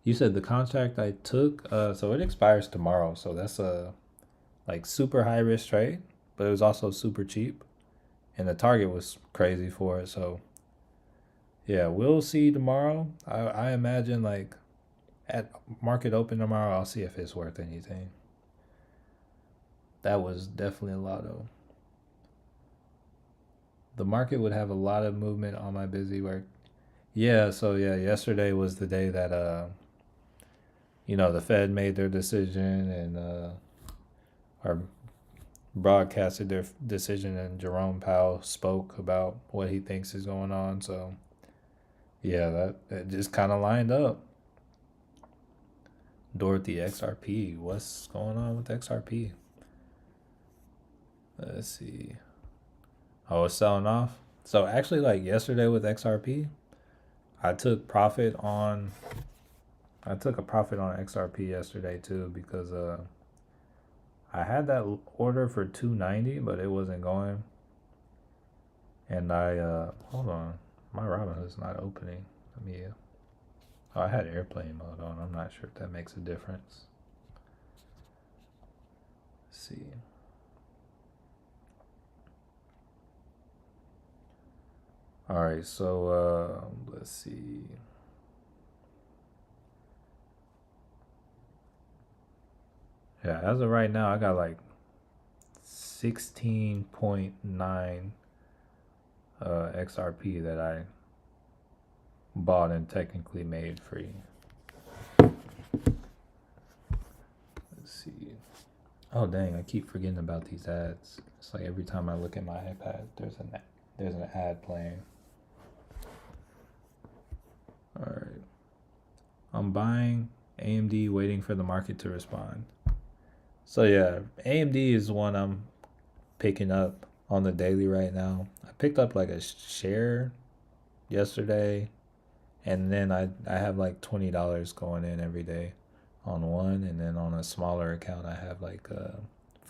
You said the contract I took, so it expires tomorrow. So that's a like super high risk trade, but it was also super cheap, and the target was crazy for it. So yeah, we'll see tomorrow. I imagine like at market open tomorrow, I'll see if it's worth anything. That was definitely a lotto. The market would have a lot of movement on my busy work. Yeah, so yeah, yesterday was the day that the Fed made their decision and or broadcasted their decision, and Jerome Powell spoke about what he thinks is going on. So yeah, that just kind of lined up. Dorothy XRP, what's going on with XRP? Let's see. Oh, it's selling off. So actually, like yesterday with XRP, I took profit on. I took a profit on XRP yesterday too because I had that order for 290, but it wasn't going. And I hold on, my Robinhood's not opening. Let me. Oh, I had airplane mode on. I'm not sure if that makes a difference. Let's see. All right, so let's see. Yeah, as of right now, I got like 16.9 XRP that I bought and technically made free. Let's see. Oh dang, I keep forgetting about these ads. It's like every time I look at my iPad, there's an ad playing. All right. I'm buying AMD, waiting for the market to respond. So yeah, AMD is one I'm picking up on the daily right now. I picked up like a share yesterday, and then I have like $20 going in every day on one, and then on a smaller account I have like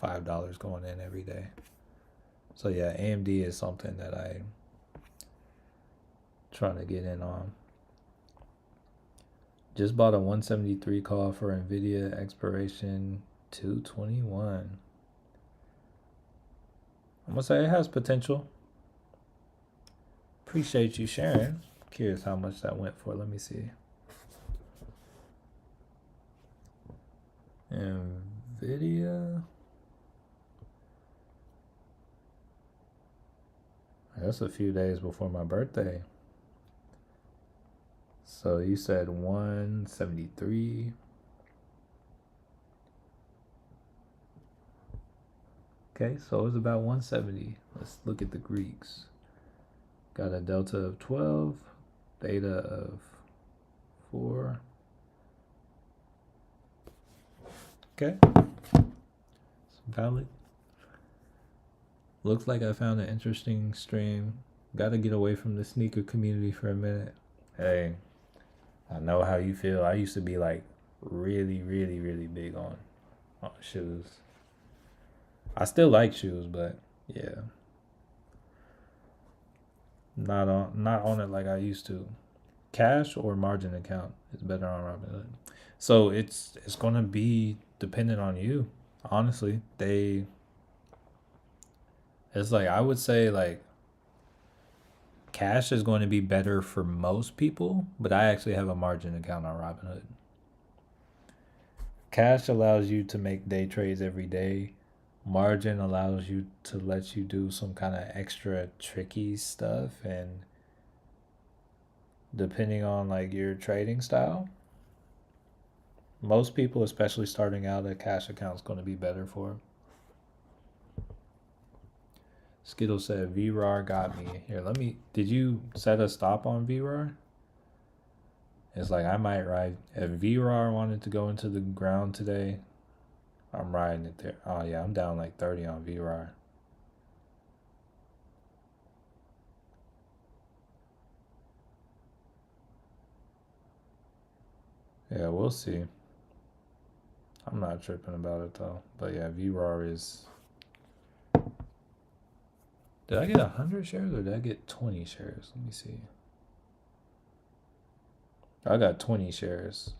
$5 going in every day. So yeah, AMD is something that I trying to get in on. Just bought a 173 call for Nvidia, expiration 221. I'm gonna say it has potential. Appreciate you sharing. Curious how much that went for. Let me see. Nvidia. That's a few days before my birthday. So you said 173. Okay, so it's about 170. Let's look at the Greeks. Got a delta of 12, theta of 4. Okay, it's valid. Looks like I found an interesting stream. Gotta get away from the sneaker community for a minute. Hey, I know how you feel. I used to be like really, really, really big on shoes. I still like shoes, but yeah, not on it like I used to. Cash or margin account is better on Robinhood. So it's gonna be dependent on you. Honestly, it's like I would say like cash is going to be better for most people, but I actually have a margin account on Robinhood. Cash allows you to make day trades every day. Margin allows you to let you do some kind of extra tricky stuff, and depending on like your trading style, most people, especially starting out, a cash account is going to be better for them. Skittle said VRAR got me. Here, let me. Did you set a stop on VRAR? It's like I might ride if VRAR wanted to go into the ground today. I'm riding it there. Oh yeah, I'm down like 30 on VRAR. Yeah, we'll see. I'm not tripping about it though. But yeah, VRAR is. Did I get 100 shares or did I get 20 shares? Let me see. I got 20 shares.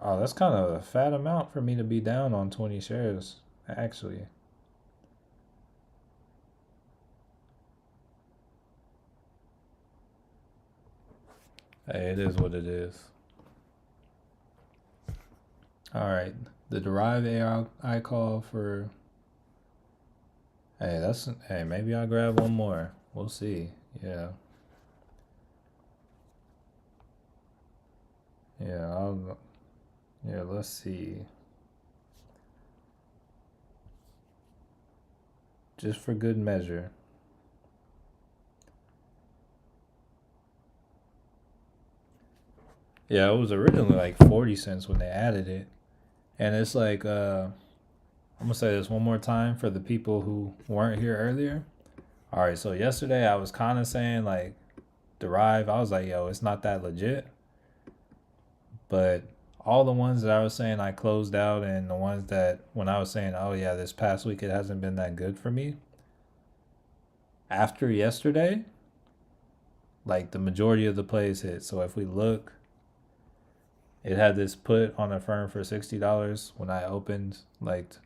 Oh, that's kind of a fat amount for me to be down on 20 shares, actually. Hey, it is what it is. All right, the derived AI call for. Hey, that's. Hey, maybe I'll grab one more. We'll see. Yeah. Yeah, I'll. Yeah, let's see. Just for good measure. Yeah, it was originally like 40 cents when they added it. And it's like, I'm gonna say this one more time for the people who weren't here earlier. All right, so yesterday I was kind of saying like Derive, I was like, yo, it's not that legit. But all the ones that I was saying I closed out, and the ones that when I was saying, oh yeah, this past week it hasn't been that good for me. After yesterday, like the majority of the plays hit. So if we look, it had this put on a firm for $60 when I opened. Like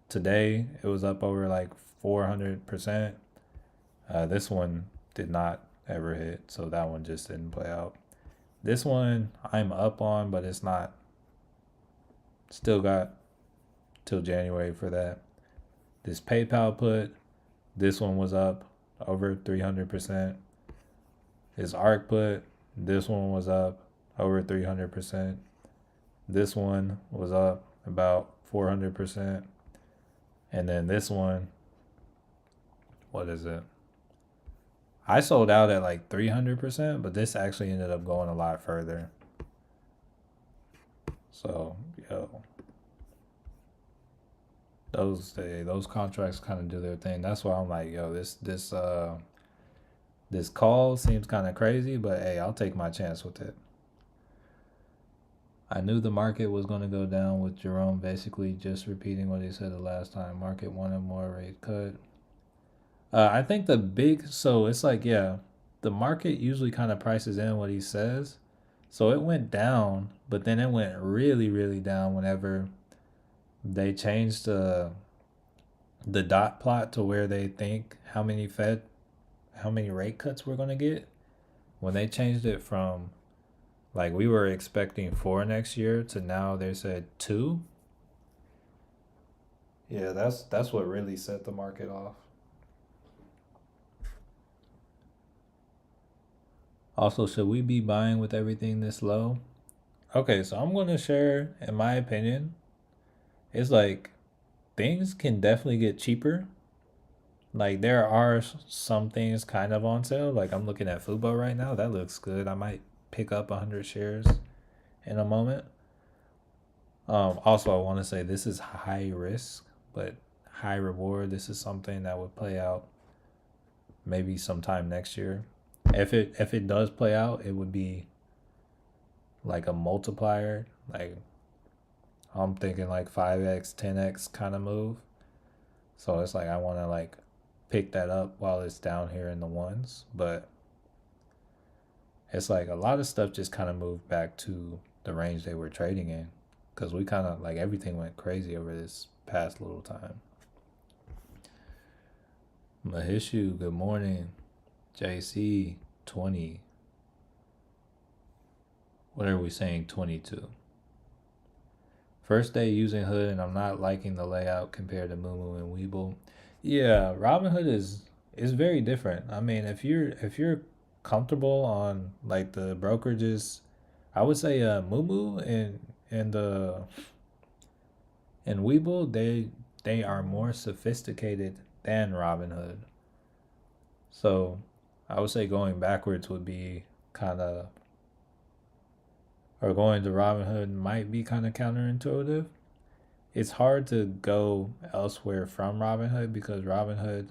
today, it was up over like 400%. This one did not ever hit, so that one just didn't play out. This one I'm up on, but it's not. Still got till January for that. This PayPal put, this one was up over 300%. This ARC put, this one was up over 300%. This one was up about 400%. And then this one, what is it? I sold out at like 300%, but this actually ended up going a lot further. So, yo, those contracts kind of do their thing. That's why I'm like, yo, this call seems kind of crazy, but hey, I'll take my chance with it. I knew the market was going to go down with Jerome basically just repeating what he said the last time. Market wanted more rate cut. I think so it's like, yeah, the market usually kind of prices in what he says. So it went down, but then it went really, really down whenever they changed the dot plot to where they think how many rate cuts we're going to get. When they changed it from like we were expecting 4 next year to now they said 2. Yeah, that's what really set the market off. Also, should we be buying with everything this low? Okay, so I'm going to share, in my opinion, it's like things can definitely get cheaper. Like there are some things kind of on sale. Like I'm looking at Fubo right now. That looks good. I might pick up 100 shares in a moment. Also, I want to say this is high risk, but high reward. This is something that would play out maybe sometime next year. If it does play out, it would be like a multiplier. Like I'm thinking like 5x, 10x kind of move. So it's like I want to like pick that up while it's down here in the ones, but it's like a lot of stuff just kind of moved back to the range they were trading in because we kind of like everything went crazy over this past little time. Mahishu, good morning. JC, 20. What are we saying? 22. First day using Hood, and I'm not liking the layout compared to Moomoo and Weeble. Yeah, Robinhood is very different. I mean, if you're comfortable on like the brokerages, I would say Moomoo and Weeble they are more sophisticated than Robinhood. So I would say going backwards would be kind of, or going to Robinhood might be kind of counterintuitive. It's hard to go elsewhere from Robinhood because Robinhood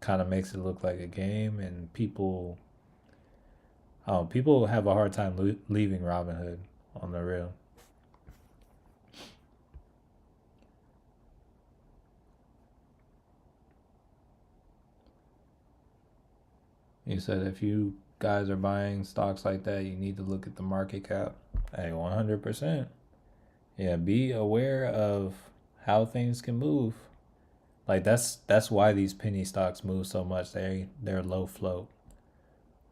kind of makes it look like a game, and people have a hard time leaving Robinhood on the real. You said if you guys are buying stocks like that, you need to look at the market cap. Hey, 100%. Yeah, be aware of how things can move. Like that's why these penny stocks move so much. They're low float,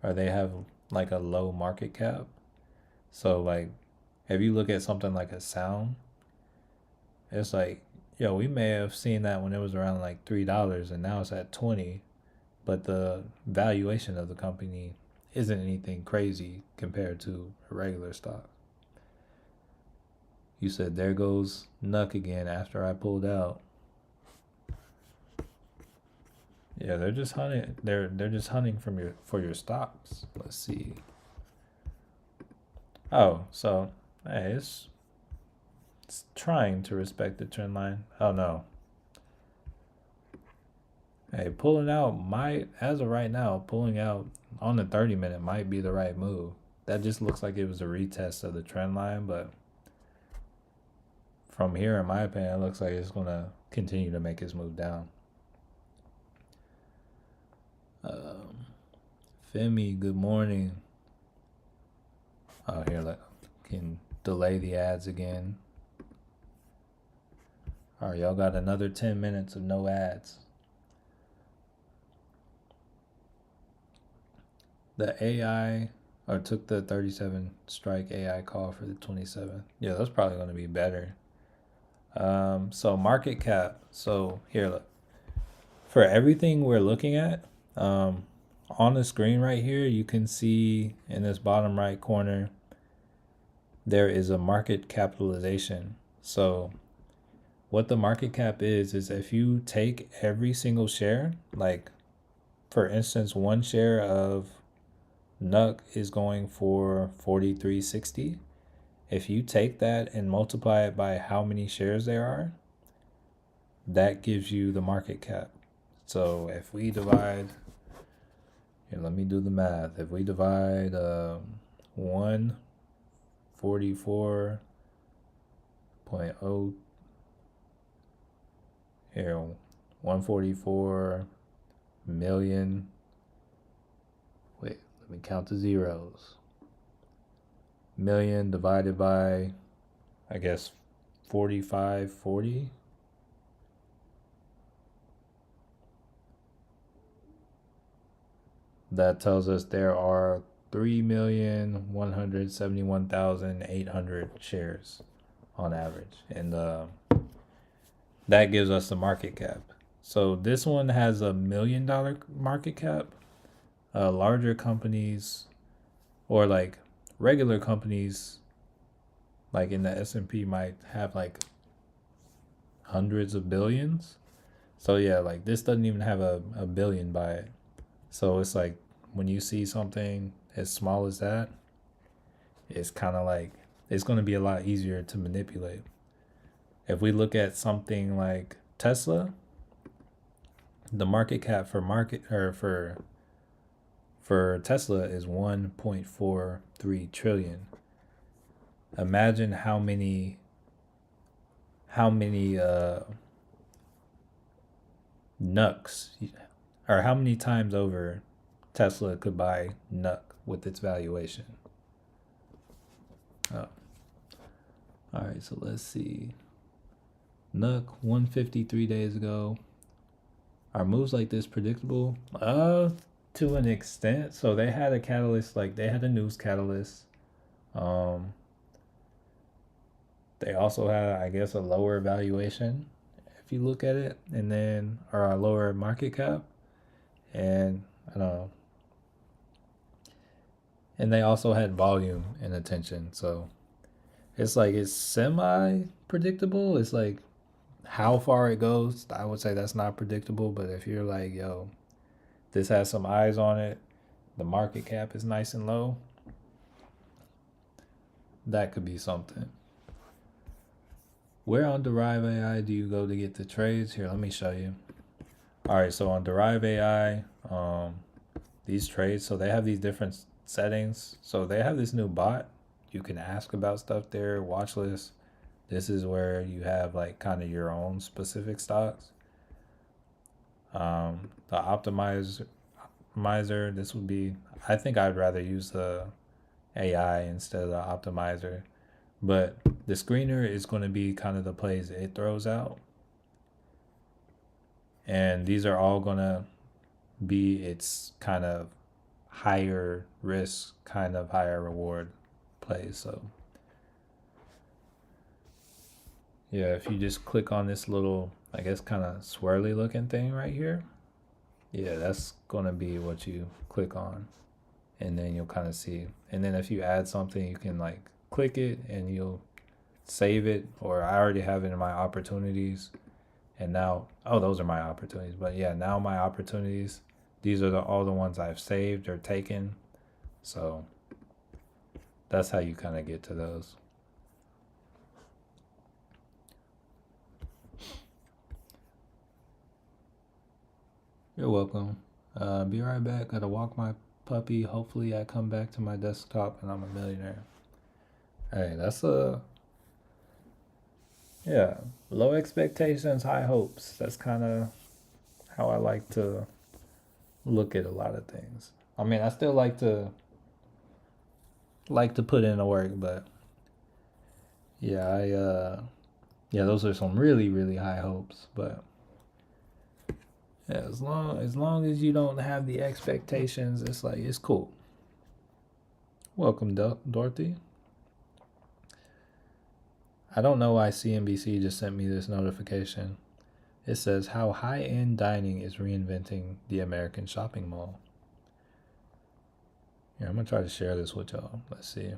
or they have like a low market cap. So like if you look at something like a sound, it's like, yo, we may have seen that when it was around like $3 and now it's at 20, but the valuation of the company isn't anything crazy compared to a regular stock. You said there goes Nuck again after I pulled out. Yeah, they're just hunting. They're just hunting from your stocks. Let's see. Oh, so hey, it's trying to respect the trend line. Oh no. Hey, pulling out might, as of right now, pulling out on the 30-minute might be the right move. That just looks like it was a retest of the trend line, but from here, in my opinion, it looks like it's gonna continue to make its move down. Femi, good morning. Oh, here, can delay the ads again. All right, y'all got another 10 minutes of no ads. The AI, or took the 37 strike AI call for the 27th. Yeah, that's probably going to be better. So market cap. So here, look. For everything we're looking at, on the screen right here, you can see in this bottom right corner, there is a market capitalization. So what the market cap is if you take every single share, like for instance, one share of NUC is going for 43.60. If you take that and multiply it by how many shares there are, that gives you the market cap. So if we divide, here, let me do the math. If we divide 144.0, here, 144 million, wait, let me count the zeros. Million divided by, I guess, 4540. That tells us there are 3,171,800 shares on average. And that gives us the market cap. So this one has $1 million market cap. Larger companies, or like regular companies, like in the S&P, might have like hundreds of billions. So yeah, like this doesn't even have a billion by it. So it's like when you see something as small as that, it's kind of like it's going to be a lot easier to manipulate. If we look at something like Tesla, the market cap for Tesla is 1.43 trillion. Imagine how many NUCs, or how many times over Tesla could buy NUC with its valuation. Oh. All right, so let's see. NUC 153 days ago. Are moves like this predictable? To an extent. So they had a catalyst, like they had a news catalyst. They also had, I guess, a lower valuation if you look at it, and then, or a lower market cap, and I don't know. And they also had volume and attention. So it's like it's semi predictable. It's like how far it goes, I would say that's not predictable. But if you're like, yo, this has some eyes on it, the market cap is nice and low, that could be something. Where on Derive AI do you go to get the trades? Here, let me show you. All right, so on Derive AI, these trades, so they have these different settings. So they have this new bot. You can ask about stuff there, watch list. This is where you have like kind of your own specific stocks. The optimizer, this would be, I think I'd rather use the AI instead of the optimizer. But the screener is going to be kind of the plays it throws out. And these are all going to be its kind of higher risk, kind of higher reward plays. So yeah, if you just click on this little, I guess, kind of swirly looking thing right here, yeah, that's going to be what you click on. And then you'll kind of see. And then if you add something, you can like click it and you'll save it. Or I already have it in my opportunities. And now, oh, those are my opportunities. But yeah, now my opportunities, these are all the ones I've saved or taken. So that's how you kind of get to those. You're welcome. Be right back. Gotta walk my puppy. Hopefully I come back to my desktop and I'm a millionaire. Hey, that's yeah, low expectations, high hopes. That's kind of how I like to look at a lot of things. I mean, I still like to put in the work, but yeah, yeah, those are some really, really high hopes, but yeah, as long as you don't have the expectations, it's like it's cool. Welcome, Dorothy. I don't know why CNBC just sent me this notification. It says how high-end dining is reinventing the American shopping mall. Here, I'm gonna try to share this with y'all. Let's see.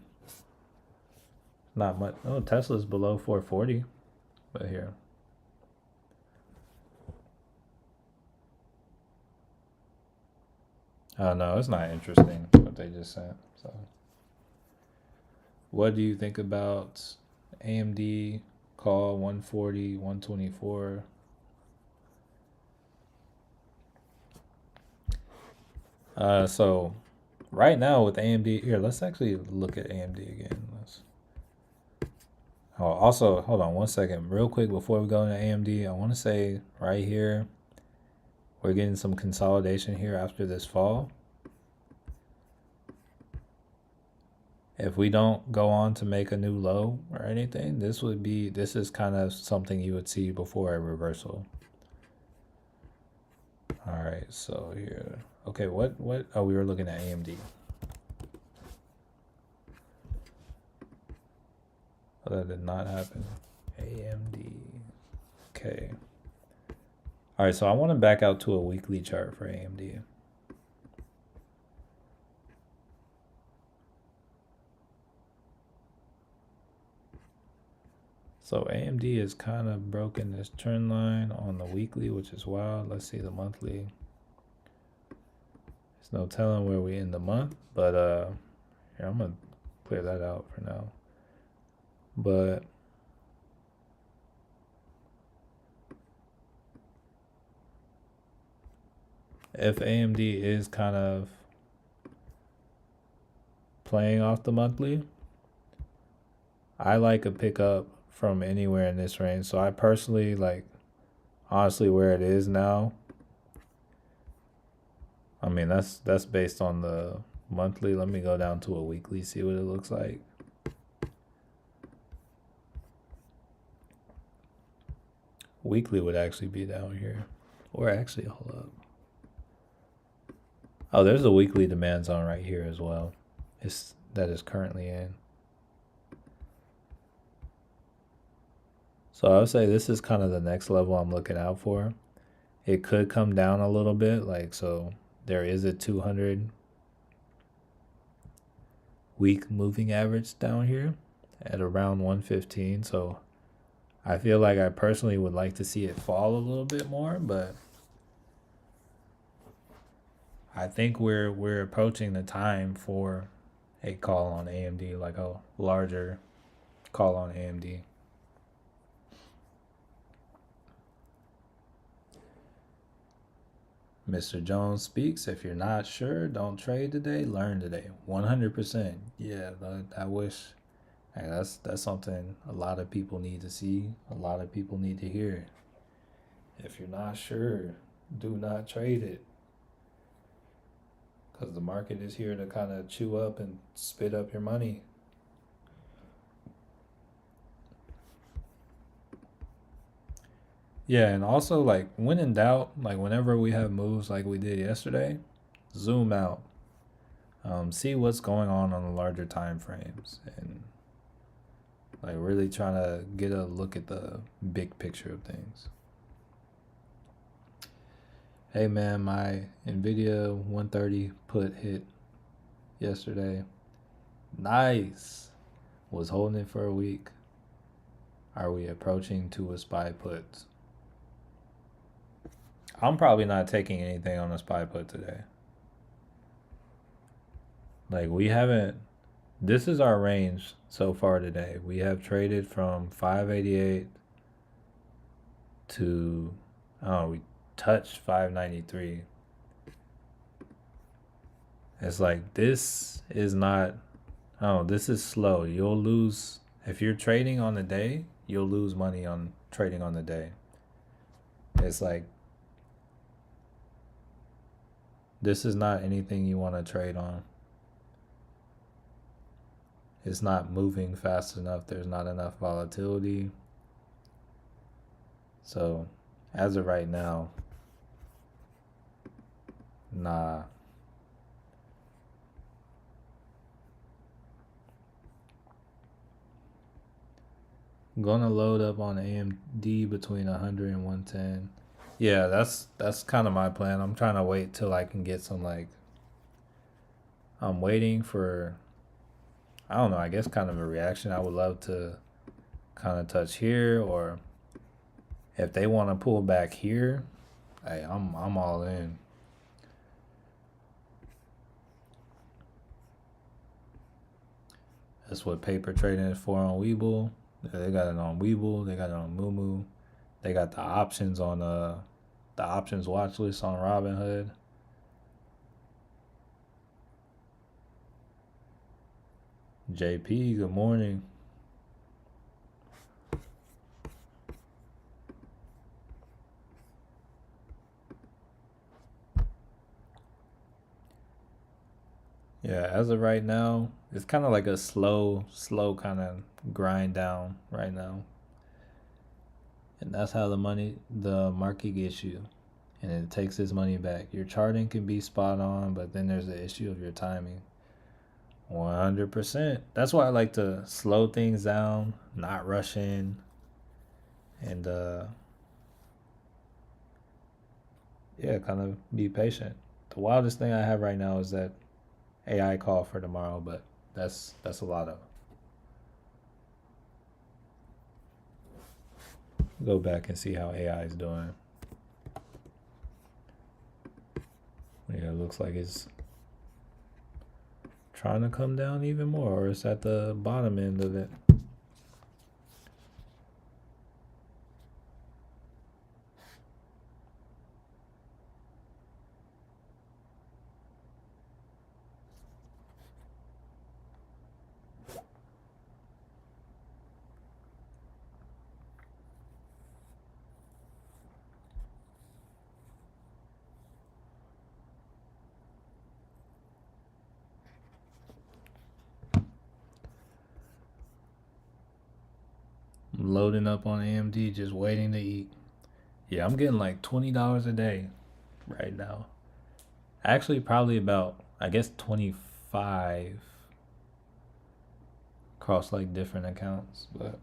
Not much. Oh, Tesla's below 440, but here. Oh no, it's not interesting what they just sent. So, what do you think about AMD call 140, 124? So right now with AMD, here, let's actually look at AMD again. Oh, also, hold on one second, real quick before we go into AMD. I want to say right here, we're getting some consolidation here after this fall. If we don't go on to make a new low or anything, this is kind of something you would see before a reversal. All right, so here, okay, what? Oh, we were looking at AMD. Oh, that did not happen. AMD. Okay. All right, so I want to back out to a weekly chart for AMD. So AMD is kind of broken this trend line on the weekly, which is wild. Let's see the monthly. There's no telling where we end the month, but here, I'm gonna clear that out for now. But if AMD is kind of playing off the monthly, I like a pickup from anywhere in this range. So I personally like, honestly, where it is now. I mean, that's based on the monthly. Let me go down to a weekly, see what it looks like. Weekly would actually be down here. Or actually, hold up. Oh, there's a weekly demand zone right here as well. That is currently in. So I would say this is kind of the next level I'm looking out for. It could come down a little bit, like, so there is a 200 week moving average down here at around 115. So I feel like I personally would like to see it fall a little bit more, but I think we're approaching the time for a call on AMD, like a larger call on AMD. Mr. Jones speaks. If you're not sure, don't trade today. Learn today. 100%. Yeah, I wish. Hey, that's something a lot of people need to see. A lot of people need to hear. If you're not sure, do not trade it, because the market is here to kind of chew up and spit up your money. Yeah, and also like when in doubt, like whenever we have moves like we did yesterday, zoom out, see what's going on the larger time frames, and like really trying to get a look at the big picture of things. Hey man, my Nvidia 130 put hit yesterday. Nice. Was holding it for a week. Are we approaching to a SPY put? I'm probably not taking anything on a SPY put today. Like we haven't. This is our range so far today. We have traded from 588 to, oh, we touched 593. It's like this is not. Oh, this is slow. You'll lose if you're trading on the day. You'll lose money on trading on the day. It's like this is not anything you want to trade on. It's not moving fast enough. There's not enough volatility. So, as of right now, nah. I'm gonna load up on AMD between 100 and 110. Yeah, that's kind of my plan. I'm trying to wait till I can get some like. I'm waiting for, I don't know, I guess kind of a reaction. I would love to kind of touch here, or if they want to pull back here, hey, I'm all in. That's what paper trading is for on Webull. They got it on Webull. They got it on Moomoo. They got the options on the options watch list on Robinhood. JP, good morning. Yeah, as of right now, it's kind of like a slow kind of grind down right now. And that's how the market gets you. And it takes its money back. Your charting can be spot on, but then there's the issue of your timing. 100%. That's why I like to slow things down, not rush in, and yeah, kind of be patient. The wildest thing I have right now is that AI call for tomorrow, but that's a lot of. Go back and see how AI is doing. Yeah, it looks like it's trying to come down even more, or it's at the bottom end of it. I'm loading up on AMD, just waiting to eat. Yeah, I'm getting like $20 a day right now. Actually, probably about, I guess, 25 across like different accounts, but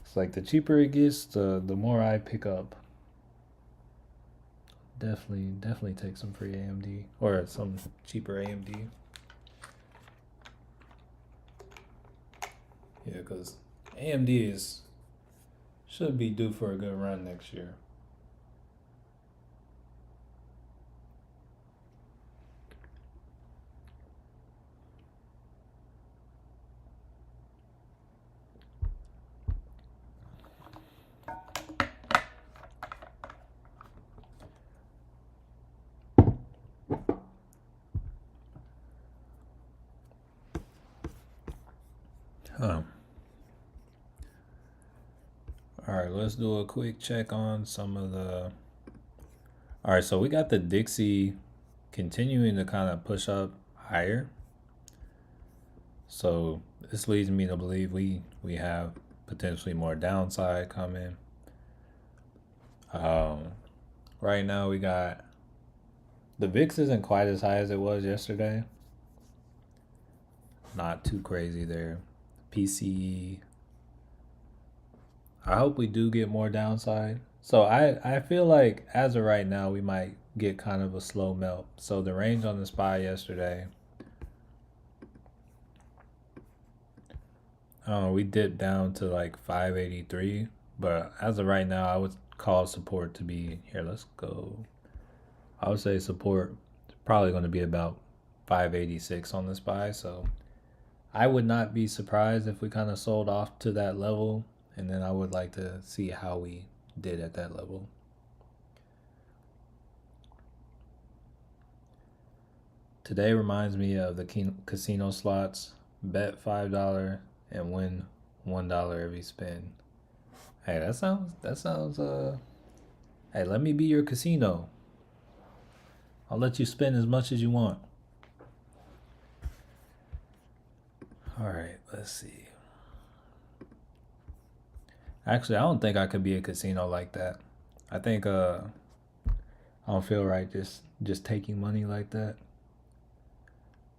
it's like the cheaper it gets, the more I pick up. Definitely take some free AMD or some cheaper AMD. Yeah, because AMD should be due for a good run next year. All right, let's do a quick check on some of the. All right, so we got the Dixie continuing to kind of push up higher. So this leads me to believe we have potentially more downside coming. Right now we got the VIX isn't quite as high as it was yesterday. Not too crazy there. PCE. I hope we do get more downside. So I feel like as of right now we might get kind of a slow melt. So the range on the SPY yesterday, we dipped down to like 583, but as of right now I would call support to be here. Let's go. I would say support is probably going to be about 586 on the SPY. So I would not be surprised if we kind of sold off to that level, and then I would like to see how we did at that level. Today reminds me of the casino slots. Bet $5 and win $1 every spin. Hey, that sounds. Hey, let me be your casino. I'll let you spend as much as you want. All right, let's see. Actually, I don't think I could be a casino like that. I think I don't feel right just taking money like that.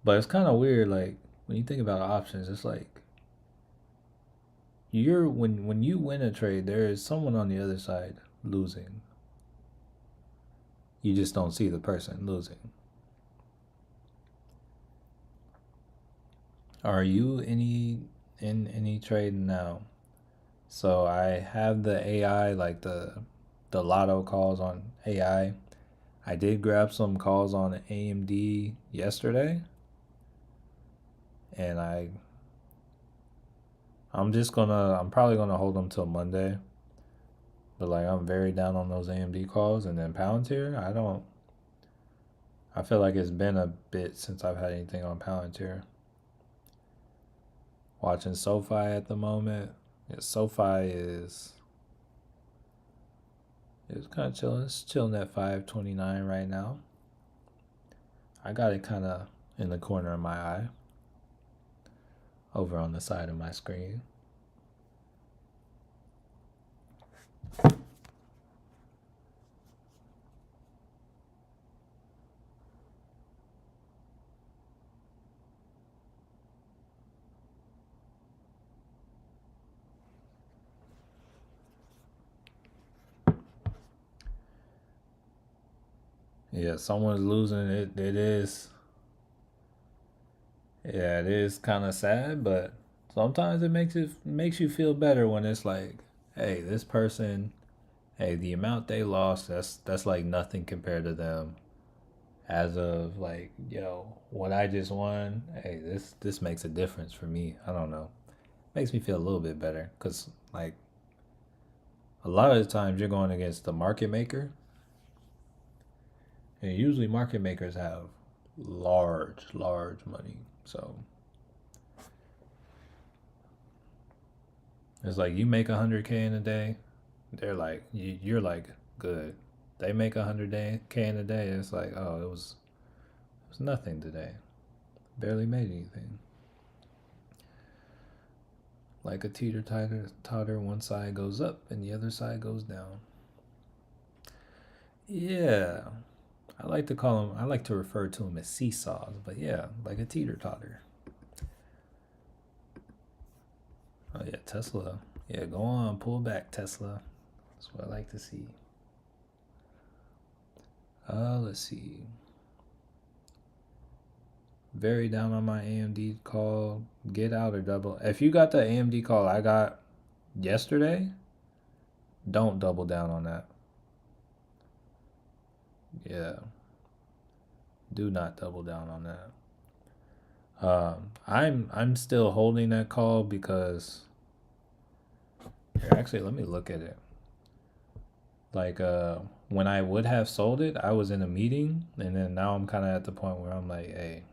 But it's kind of weird, like when you think about options, it's like when you win a trade, there is someone on the other side losing. You just don't see the person losing. Are you in any trade now? So I have the AI, like the lotto calls on AI. I did grab some calls on AMD yesterday, and I'm probably gonna hold them till Monday. But like I'm very down on those AMD calls, and then Palantir, I feel like it's been a bit since I've had anything on Palantir. Watching SoFi at the moment. Yeah, SoFi is kind of chilling. It's chilling at 529 right now. I got it kind of in the corner of my eye, over on the side of my screen. Yeah, someone's losing it. It is. Yeah, it is kind of sad, but sometimes it makes you feel better when it's like, hey, this person, hey, the amount they lost, that's like nothing compared to them. As of like, what I just won, hey, this makes a difference for me. I don't know. Makes me feel a little bit better because like a lot of the times you're going against the market maker, and usually market makers have large money. So it's like you make 100K in a day, they're like you're like good. They make 100K in a day. It's like, oh, it was nothing today. Barely made anything. Like a teeter totter, one side goes up and the other side goes down. Yeah, I like to refer to them as seesaws, but yeah, like a teeter totter. Oh yeah, Tesla. Yeah, go on, pull back, Tesla. That's what I like to see. Let's see. Very down on my AMD call. Get out or double. If you got the AMD call I got yesterday, don't double down on that. Yeah, do not double down on that. I'm still holding that call because here, actually, let me look at it. Like when I would have sold it, I was in a meeting, and then now I'm kind of at the point where I'm like, hey,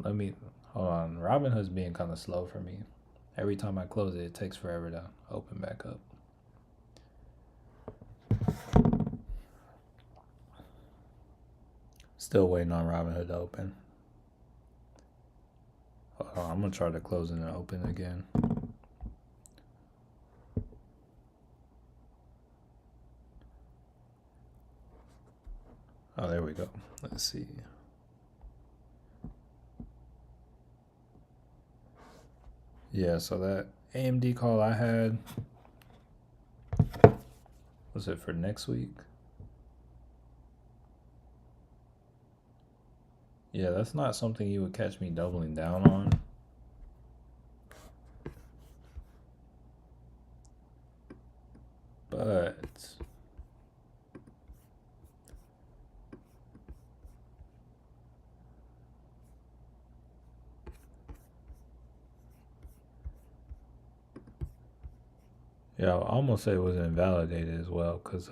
let me Hold on, Robinhood's being kind of slow for me. Every time I close it, it takes forever to open back up. Still waiting on Robinhood to open. Hold on, I'm gonna try to close it and open again. Oh, there we go. Let's see. Yeah, so that AMD call I had, was it for next week? Yeah, that's not something you would catch me doubling down on. But yeah, I'll almost say it was invalidated as well, because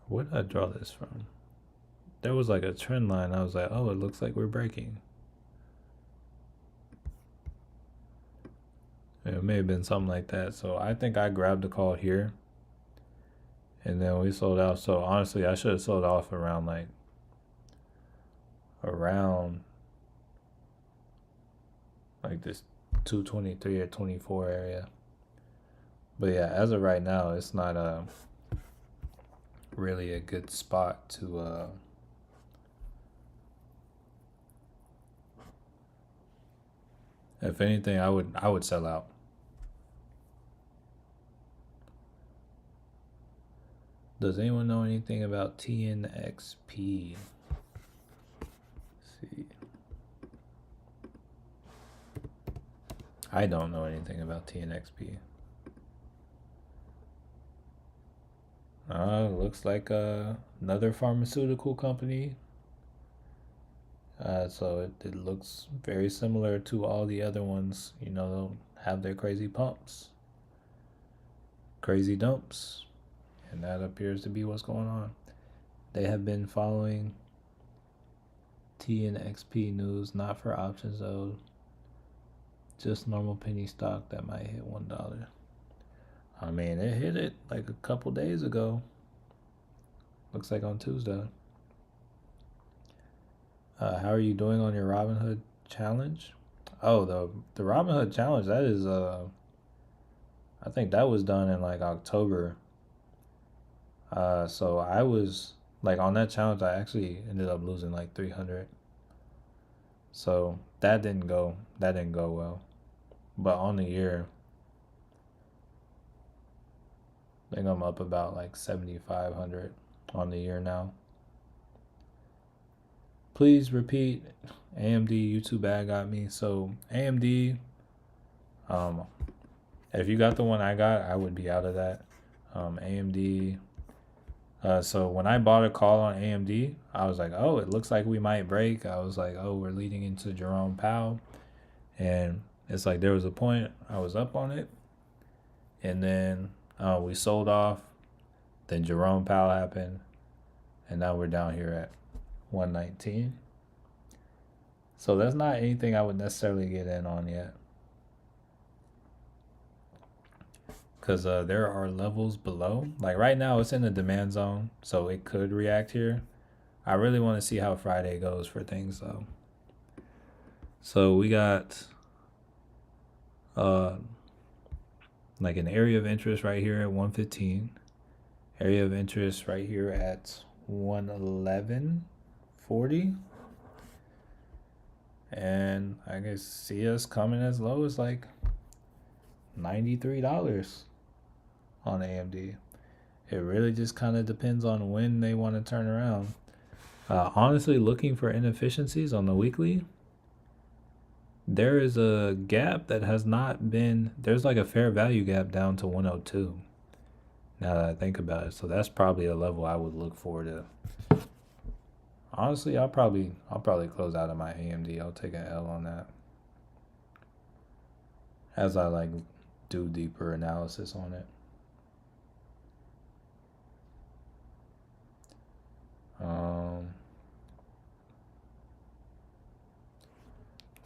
where did I draw this from? There was like a trend line. I was like, oh, it looks like we're breaking. It may have been something like that. So I think I grabbed the call here, and then we sold out. So honestly, I should have sold off around this 223 or 24 area. But yeah, as of right now, it's not really a good spot to if anything, I would sell out. Does anyone know anything about TNXP? Let's see. I don't know anything about TNXP. Looks like another pharmaceutical company. So it looks very similar to all the other ones. You know, they'll have their crazy pumps, crazy dumps, and that appears to be what's going on. They have been following TNXP news, not for options though. Just normal penny stock that might hit $1. I mean, it hit it like a couple days ago. Looks like on Tuesday. How are you doing on your Robinhood challenge? Oh, the Robinhood challenge, that is I think that was done in like October. So I was like on that challenge, I actually ended up losing like 300. So that didn't go well. But on the year, I think I'm up about like 7,500 on the year now. Please repeat. AMD YouTube ad got me. So AMD, if you got the one I got, I would be out of that. AMD. So when I bought a call on AMD, I was like, oh, it looks like we might break. I was like, oh, we're leading into Jerome Powell. And it's like there was a point I was up on it. And then we sold off. Then Jerome Powell happened. And now we're down here at 119. So that's not anything I would necessarily get in on yet. Because there are levels below. Like right now, it's in the demand zone, so it could react here. I really want to see how Friday goes for things, though. So we got like an area of interest right here at 115. Area of interest right here at 111.40. And I can see us coming as low as like $93 on AMD. It really just kind of depends on when they want to turn around. Honestly, looking for inefficiencies on the weekly, there is a gap that has not been, there's like a fair value gap down to 102. Now that I think about it, so that's probably a level I would look for to. Honestly, I'll probably close out of my AMD. I'll take an L on that as I like do deeper analysis on it.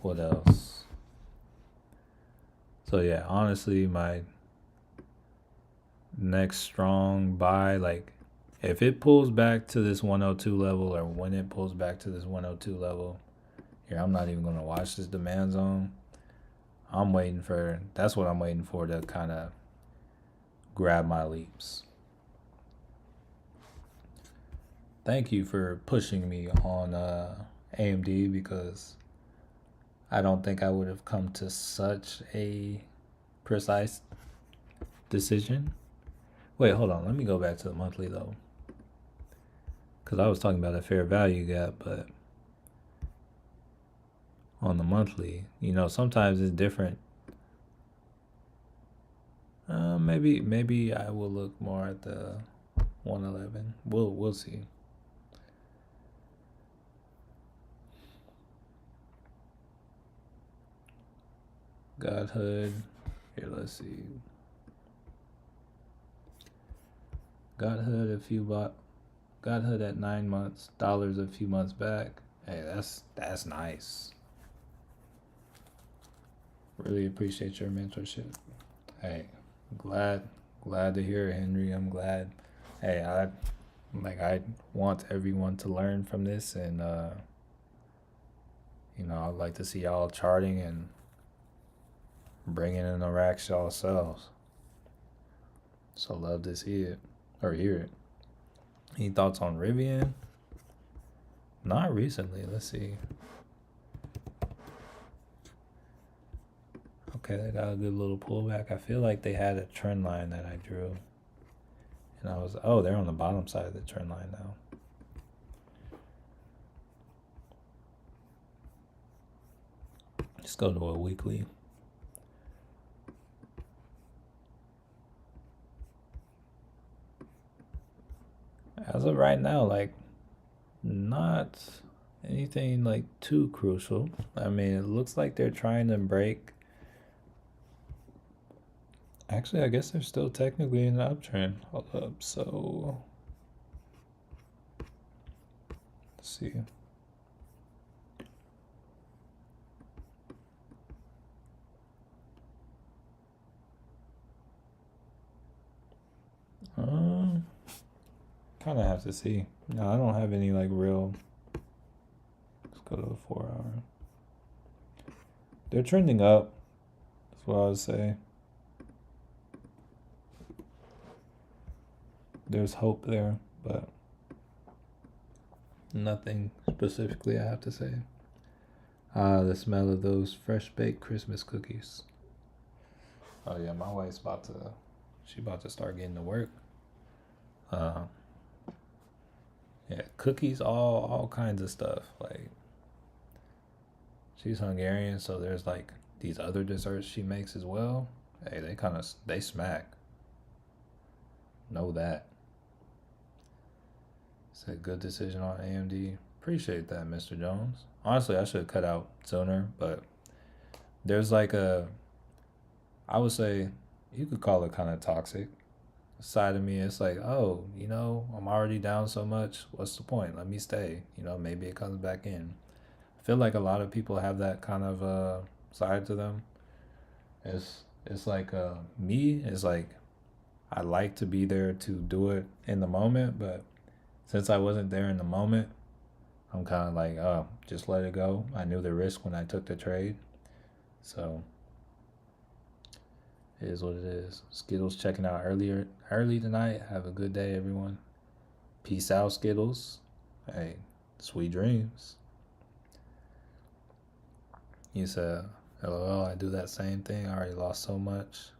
What else? So yeah, honestly, my next strong buy, like if it pulls back to this 102 level, or when it pulls back to this 102 level, here I'm not even gonna watch this demand zone. That's what I'm waiting for to kind of grab my leaps. Thank you for pushing me on AMD, because I don't think I would have come to such a precise decision. Wait, hold on. Let me go back to the monthly though, because I was talking about a fair value gap, but on the monthly, sometimes it's different. Maybe I will look more at the 111. We'll see. Godhood. Here, let's see. Godhood Godhood at 9 months. Dollars a few months back. Hey, that's nice. Really appreciate your mentorship. Hey, glad to hear it, Henry. I'm glad. Hey, I want everyone to learn from this, and I'd like to see y'all charting and bringing in the racks yourselves. So love to see it or hear it. Any thoughts on Rivian? Not recently. Let's see. Okay, they got a good little pullback. I feel like they had a trend line that I drew. And they're on the bottom side of the trend line now. Let's go to a weekly. As of right now, not anything too crucial. I mean, it looks like they're trying to break. Actually, I guess they're still technically in the uptrend. Hold up, so let's see. Kind of have to see. No, I don't have any real. Let's go to the 4 hour. They're trending up. That's what I would say. There's hope there, but nothing specifically I have to say. The smell of those fresh baked Christmas cookies. Oh yeah, my wife's about to start getting to work. Yeah, cookies, all kinds of stuff. She's Hungarian, so there's these other desserts she makes as well. Hey, they smack. Know that. It's a good decision on AMD. Appreciate that, Mr. Jones. Honestly, I should have cut out sooner, but there's I would say you could call it kind of toxic side of me. It's oh, I'm already down so much. What's the point? Let me stay. Maybe it comes back in. I feel like a lot of people have that kind of side to them. It's me. It's I like to be there to do it in the moment, but since I wasn't there in the moment, I'm kind of oh, just let it go. I knew the risk when I took the trade, so it is what it is. Skittles checking out early tonight. Have a good day, everyone. Peace out, Skittles. Hey, sweet dreams. You said, LOL, I do that same thing. I already lost so much.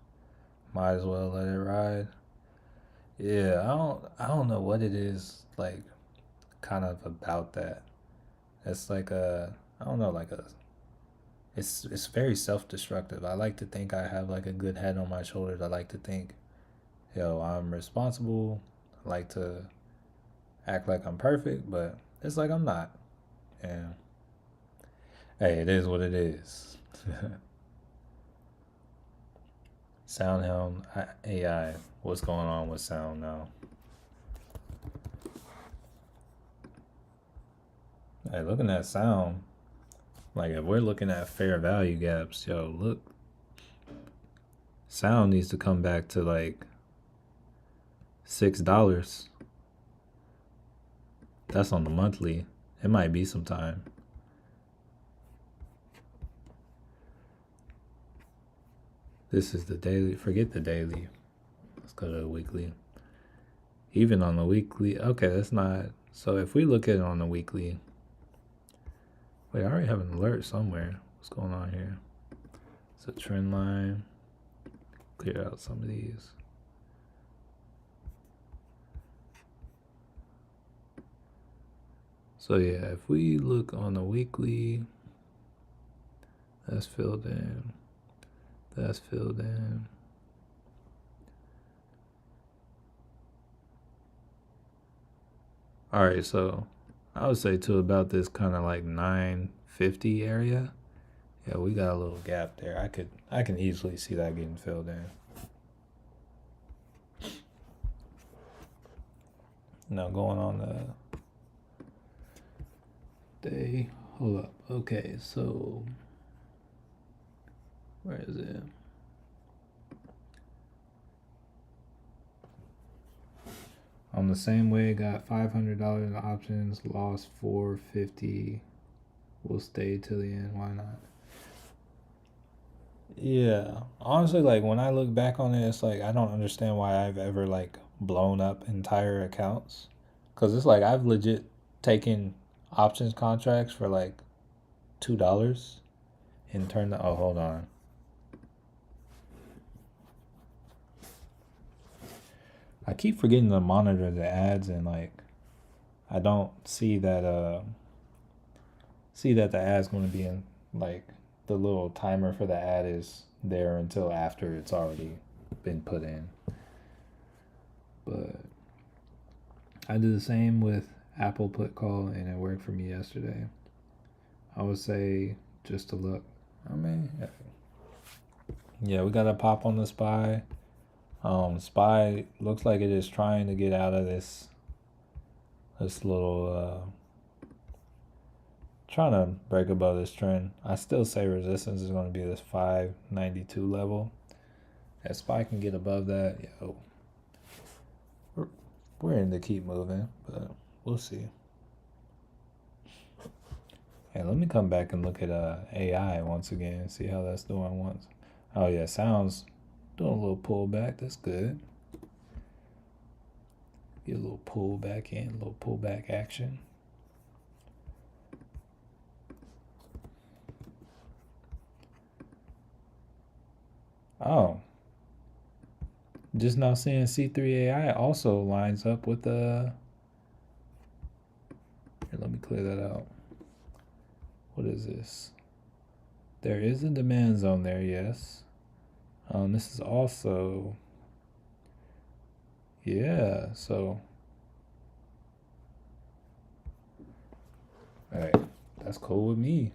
Might as well let it ride. Yeah, I don't know what it is kind of about that. It's I don't know, it's very self-destructive. I like to think I have a good head on my shoulders. I like to think, I'm responsible. I like to act like I'm perfect, but it's I'm not. And hey, it is what it is. SoundHound AI. What's going on with sound now? Hey, looking at sound, Like if we're looking at fair value gaps, yo, look, sound needs to come back to like $6. That's on the monthly. It might be some time. This is the daily. Forget the daily. Let's go to the weekly. Even on the weekly, okay, that's not. So if we look at it on the weekly, wait, I already have an alert somewhere. What's going on here? It's a trend line. Clear out some of these. So yeah, if we look on the weekly, that's filled in. That's filled in. All right, so I would say to about this kind of like 950 area. Yeah, we got a little gap there. I can easily see that getting filled in. Now going on the day. Hold up. Okay, so where is it? On the same way, got $500 in options, lost $450. We'll stay till the end. Why not? Yeah, honestly, like when I look back on it, it's like I don't understand why I've ever like blown up entire accounts. Cause it's like I've legit taken options contracts for like $2 and turned the. Oh, hold on. I keep forgetting to monitor the ads and like I don't see that the ad's going to be in like the little timer for the ad is there until after it's already been put in. But I did the same with Apple put call and it worked for me yesterday. I would say just to look. I mean, yeah, we got a pop on the SPY. SPY looks like it is trying to get out of this little trying to break above this trend. I still say resistance is going to be this 592 level. If SPY can get above that, yo, we're in to keep moving, but we'll see. And let me come back and look at AI once again and see how that's doing once. Oh yeah, sounds doing a little pullback. That's good. Get a little pullback in, a little pullback action. Oh, just now seeing C3 AI also lines up with the. Here, let me clear that out. What is this? There is a demand zone there, yes. This is also. Yeah, so. Alright, that's cool with me.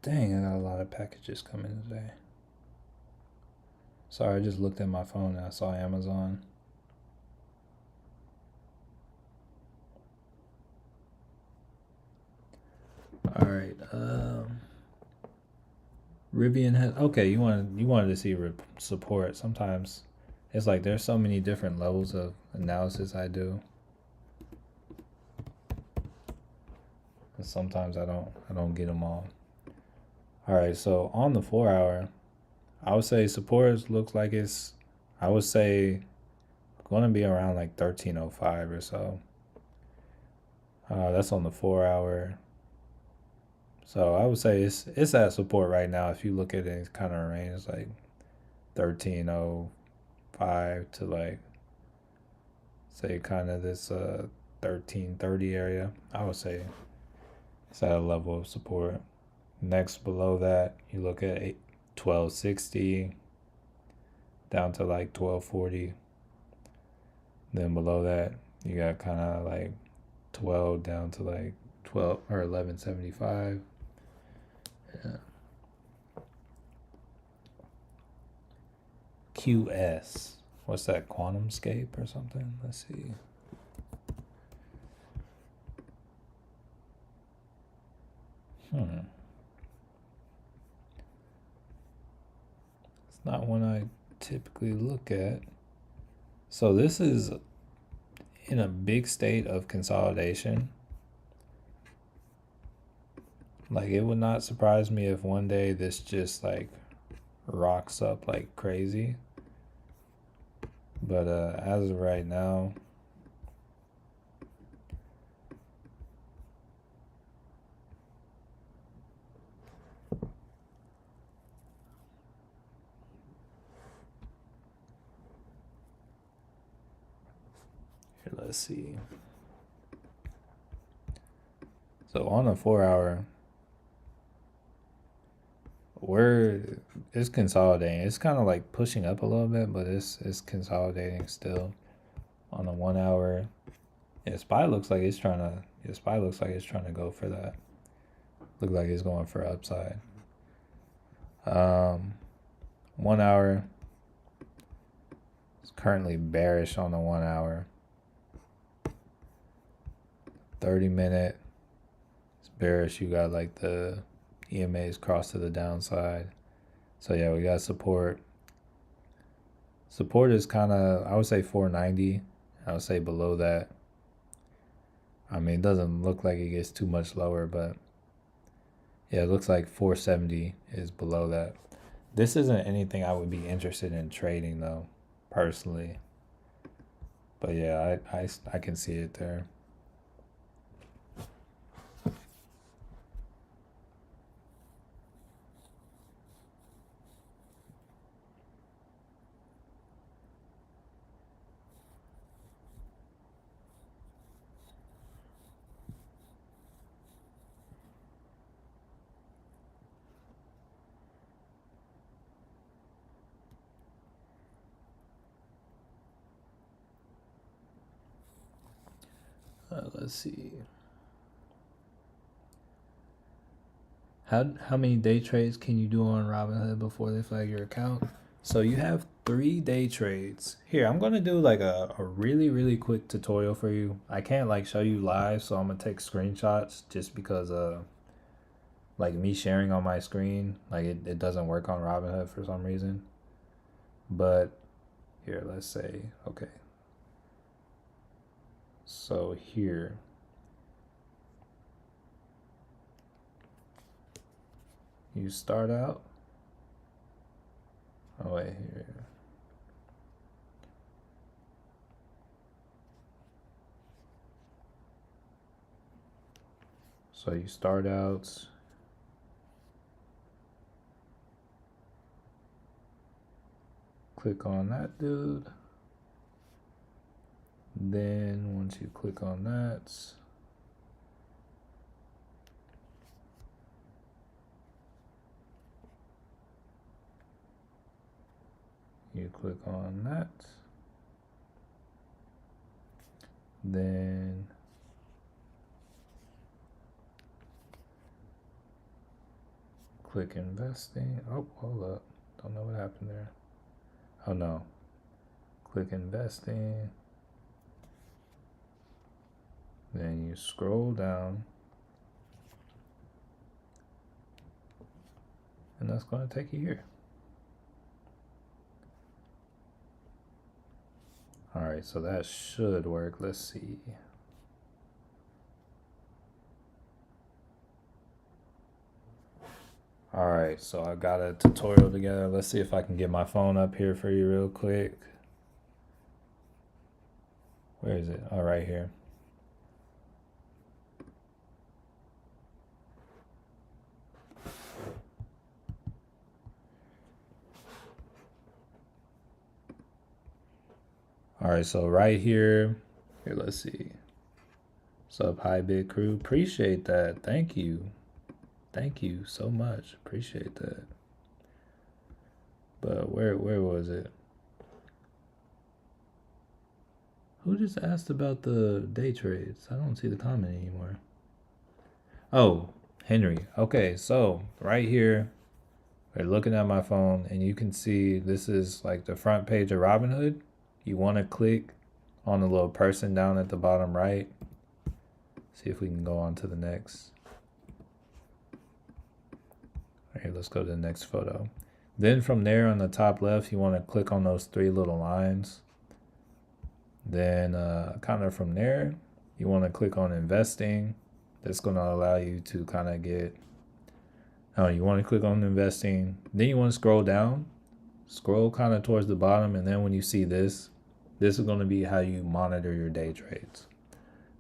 Dang, I got a lot of packages coming today. Sorry, I just looked at my phone and I saw Amazon. All right. Rivian has okay. You wanted to see support. Sometimes it's like there's so many different levels of analysis I do, and sometimes I don't get them all. All right. So on the 4 hour, I would say support looks like it's. I would say going to be around like 1305 or so. That's on the 4 hour. So I would say it's at support right now. If you look at it, it's kind of range like 1305 to like say kind of this 1330 area. I would say it's at a level of support. Next below that, you look at 1260 down to like 1240. Then below that, you got kind of like 12 down to like 12 or 1175. Yeah. QS. What's that? QuantumScape or something? Let's see. It's not one I typically look at. So this is in a big state of consolidation. Like, it would not surprise me if one day this just like rocks up like crazy. But as of right now, here, let's see. So on a 4 hour, it's consolidating. It's kind of like pushing up a little bit, but it's consolidating still. On a 1 hour, yeah, SPY looks like it's trying to go for that. Look like it's going for upside. 1 hour, it's currently bearish on the 1 hour. 30-minute, it's bearish. You got like the EMAs cross to the downside. So yeah, we got support. Support is kind of, I would say 490. I would say below that. I mean, it doesn't look like it gets too much lower, but yeah, it looks like 470 is below that. This isn't anything I would be interested in trading though, personally. But yeah, I can see it there. Let's see. How many day trades can you do on Robinhood before they flag your account? So you have 3 day trades. Here, I'm gonna do like a really, really quick tutorial for you. I can't like show you live, so I'm gonna take screenshots just because like me sharing on my screen, like it doesn't work on Robinhood for some reason. But here, let's say, okay. So here, you start out. Oh wait, here. So you start out. Click on that dude. Then once you click on that, you click on that. Then click investing. Oh, hold up. Don't know what happened there. Oh no. Click investing. Then you scroll down. And that's going to take you here. All right, so that should work. Let's see. All right, so I got a tutorial together. Let's see if I can get my phone up here for you real quick. Where is it? Oh, right here. All right, so right here, let's see. What's up, High Big Crew? Appreciate that. Thank you. Thank you so much. Appreciate that. But where was it? Who just asked about the day trades? I don't see the comment anymore. Oh, Henry. Okay, so right here, We're looking at my phone, and you can see this is like the front page of Robinhood. You want to click on the little person down at the bottom right. See if we can go on to the next. All right, let's go to the next photo. Then from there on the top left, you want to click on those three little lines. Then kind of from there, you want to click on investing. That's going to allow you to kind of get, you want to click on investing. Then you want to scroll down, scroll kind of towards the bottom. And then when you see this is going to be how you monitor your day trades.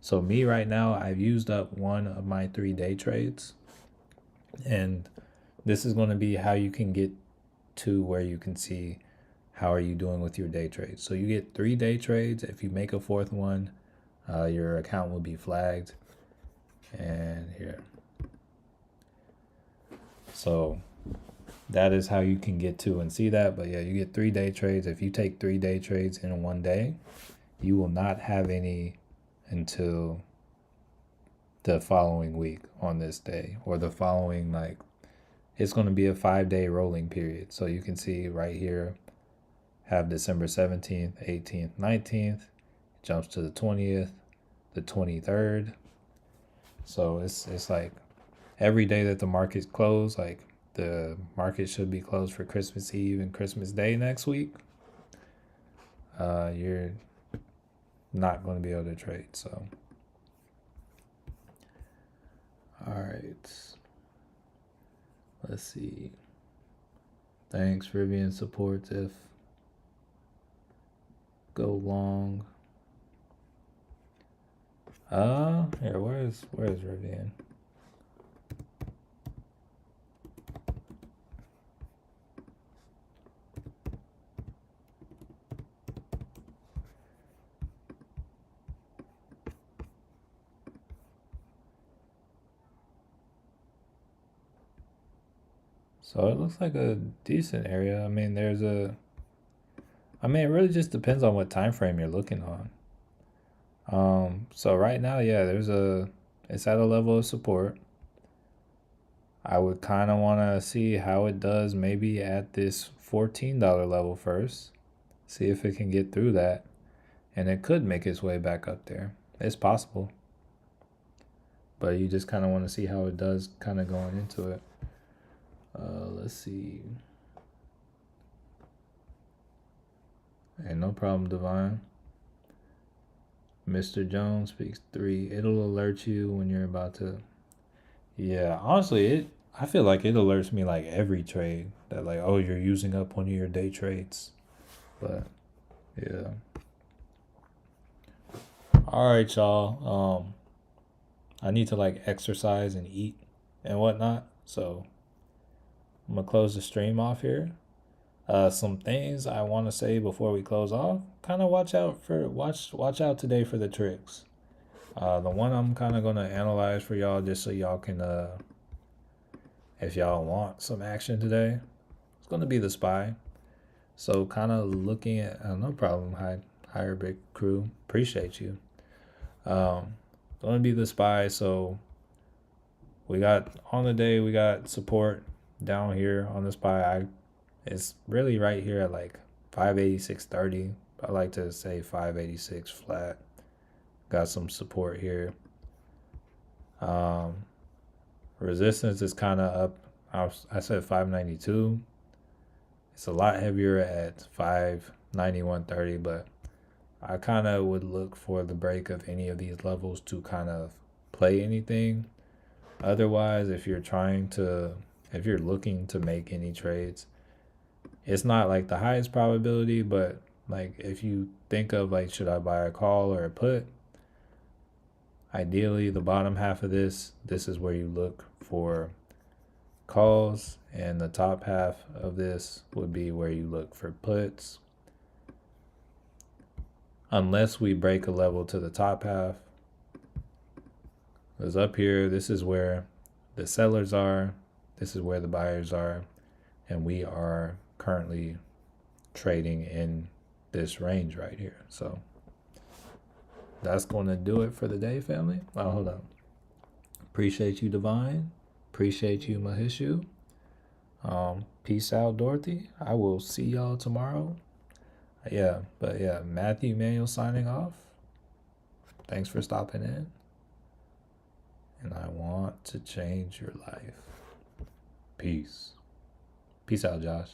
So me right now, I've used up one of my 3 day trades. And this is going to be how you can get to where you can see how are you doing with your day trades. So you get 3 day trades. If you make a 4th one, your account will be flagged. And here. So that is how you can get to and see that. But yeah, you get 3 day trades. If you take 3 day trades in one day, you will not have any until the following week on this day, or the following, like, it's going to be a 5-day rolling period. So you can see right here, have December 17th, 18th, 19th, jumps to the 20th, the 23rd. So it's like every day that the market's closed, like the market should be closed for Christmas Eve and Christmas Day next week. You're not going to be able to trade. So, all right. Let's see. Thanks for being supportive. Go long. Here, where's Rivian? So it looks like a decent area. I mean, it really just depends on what time frame you're looking on. So right now, yeah, it's at a level of support. I would kind of want to see how it does maybe at this $14 level first. See if it can get through that. And it could make its way back up there. It's possible. But you just kind of want to see how it does kind of going into it. Let's see. Hey, no problem, Divine. Mr. Jones speaks 3. It'll alert you when you're about to. Yeah, honestly, I feel like it alerts me like every trade that, like, oh, you're using up one of your day trades. But yeah. All right, y'all. I need to like exercise and eat and whatnot. So I'm gonna close the stream off here. Some things I want to say before we close off. Kind of watch out today for the tricks. The one I'm kind of gonna analyze for y'all, just so y'all can, if y'all want some action today, it's gonna be the SPY. So kind of looking at, no problem, higher big crew, appreciate you. Gonna be the SPY. So we got on the day, we got support down here on the SPY. It's really right here at like 586.30. I like to say 586 flat. Got some support here. Resistance is kind of up. I said 592. It's a lot heavier at 591.30, but I kind of would look for the break of any of these levels to kind of play anything. Otherwise, if you're looking to make any trades, it's not like the highest probability, but like if you think of like, should I buy a call or a put? Ideally, the bottom half of this is where you look for calls, and the top half of this would be where you look for puts. Unless we break a level to the top half. Because up here, this is where the sellers are, this is where the buyers are, and we are currently trading in this range right here. So that's going to do it for the day, family. Oh, hold on. Appreciate you, Divine. Appreciate you, Mahishu. Peace out, Dorothy. I will see y'all tomorrow. Yeah, but yeah, Matthew Manuel signing off. Thanks for stopping in. And I want to change your life. Peace. Peace out, Josh.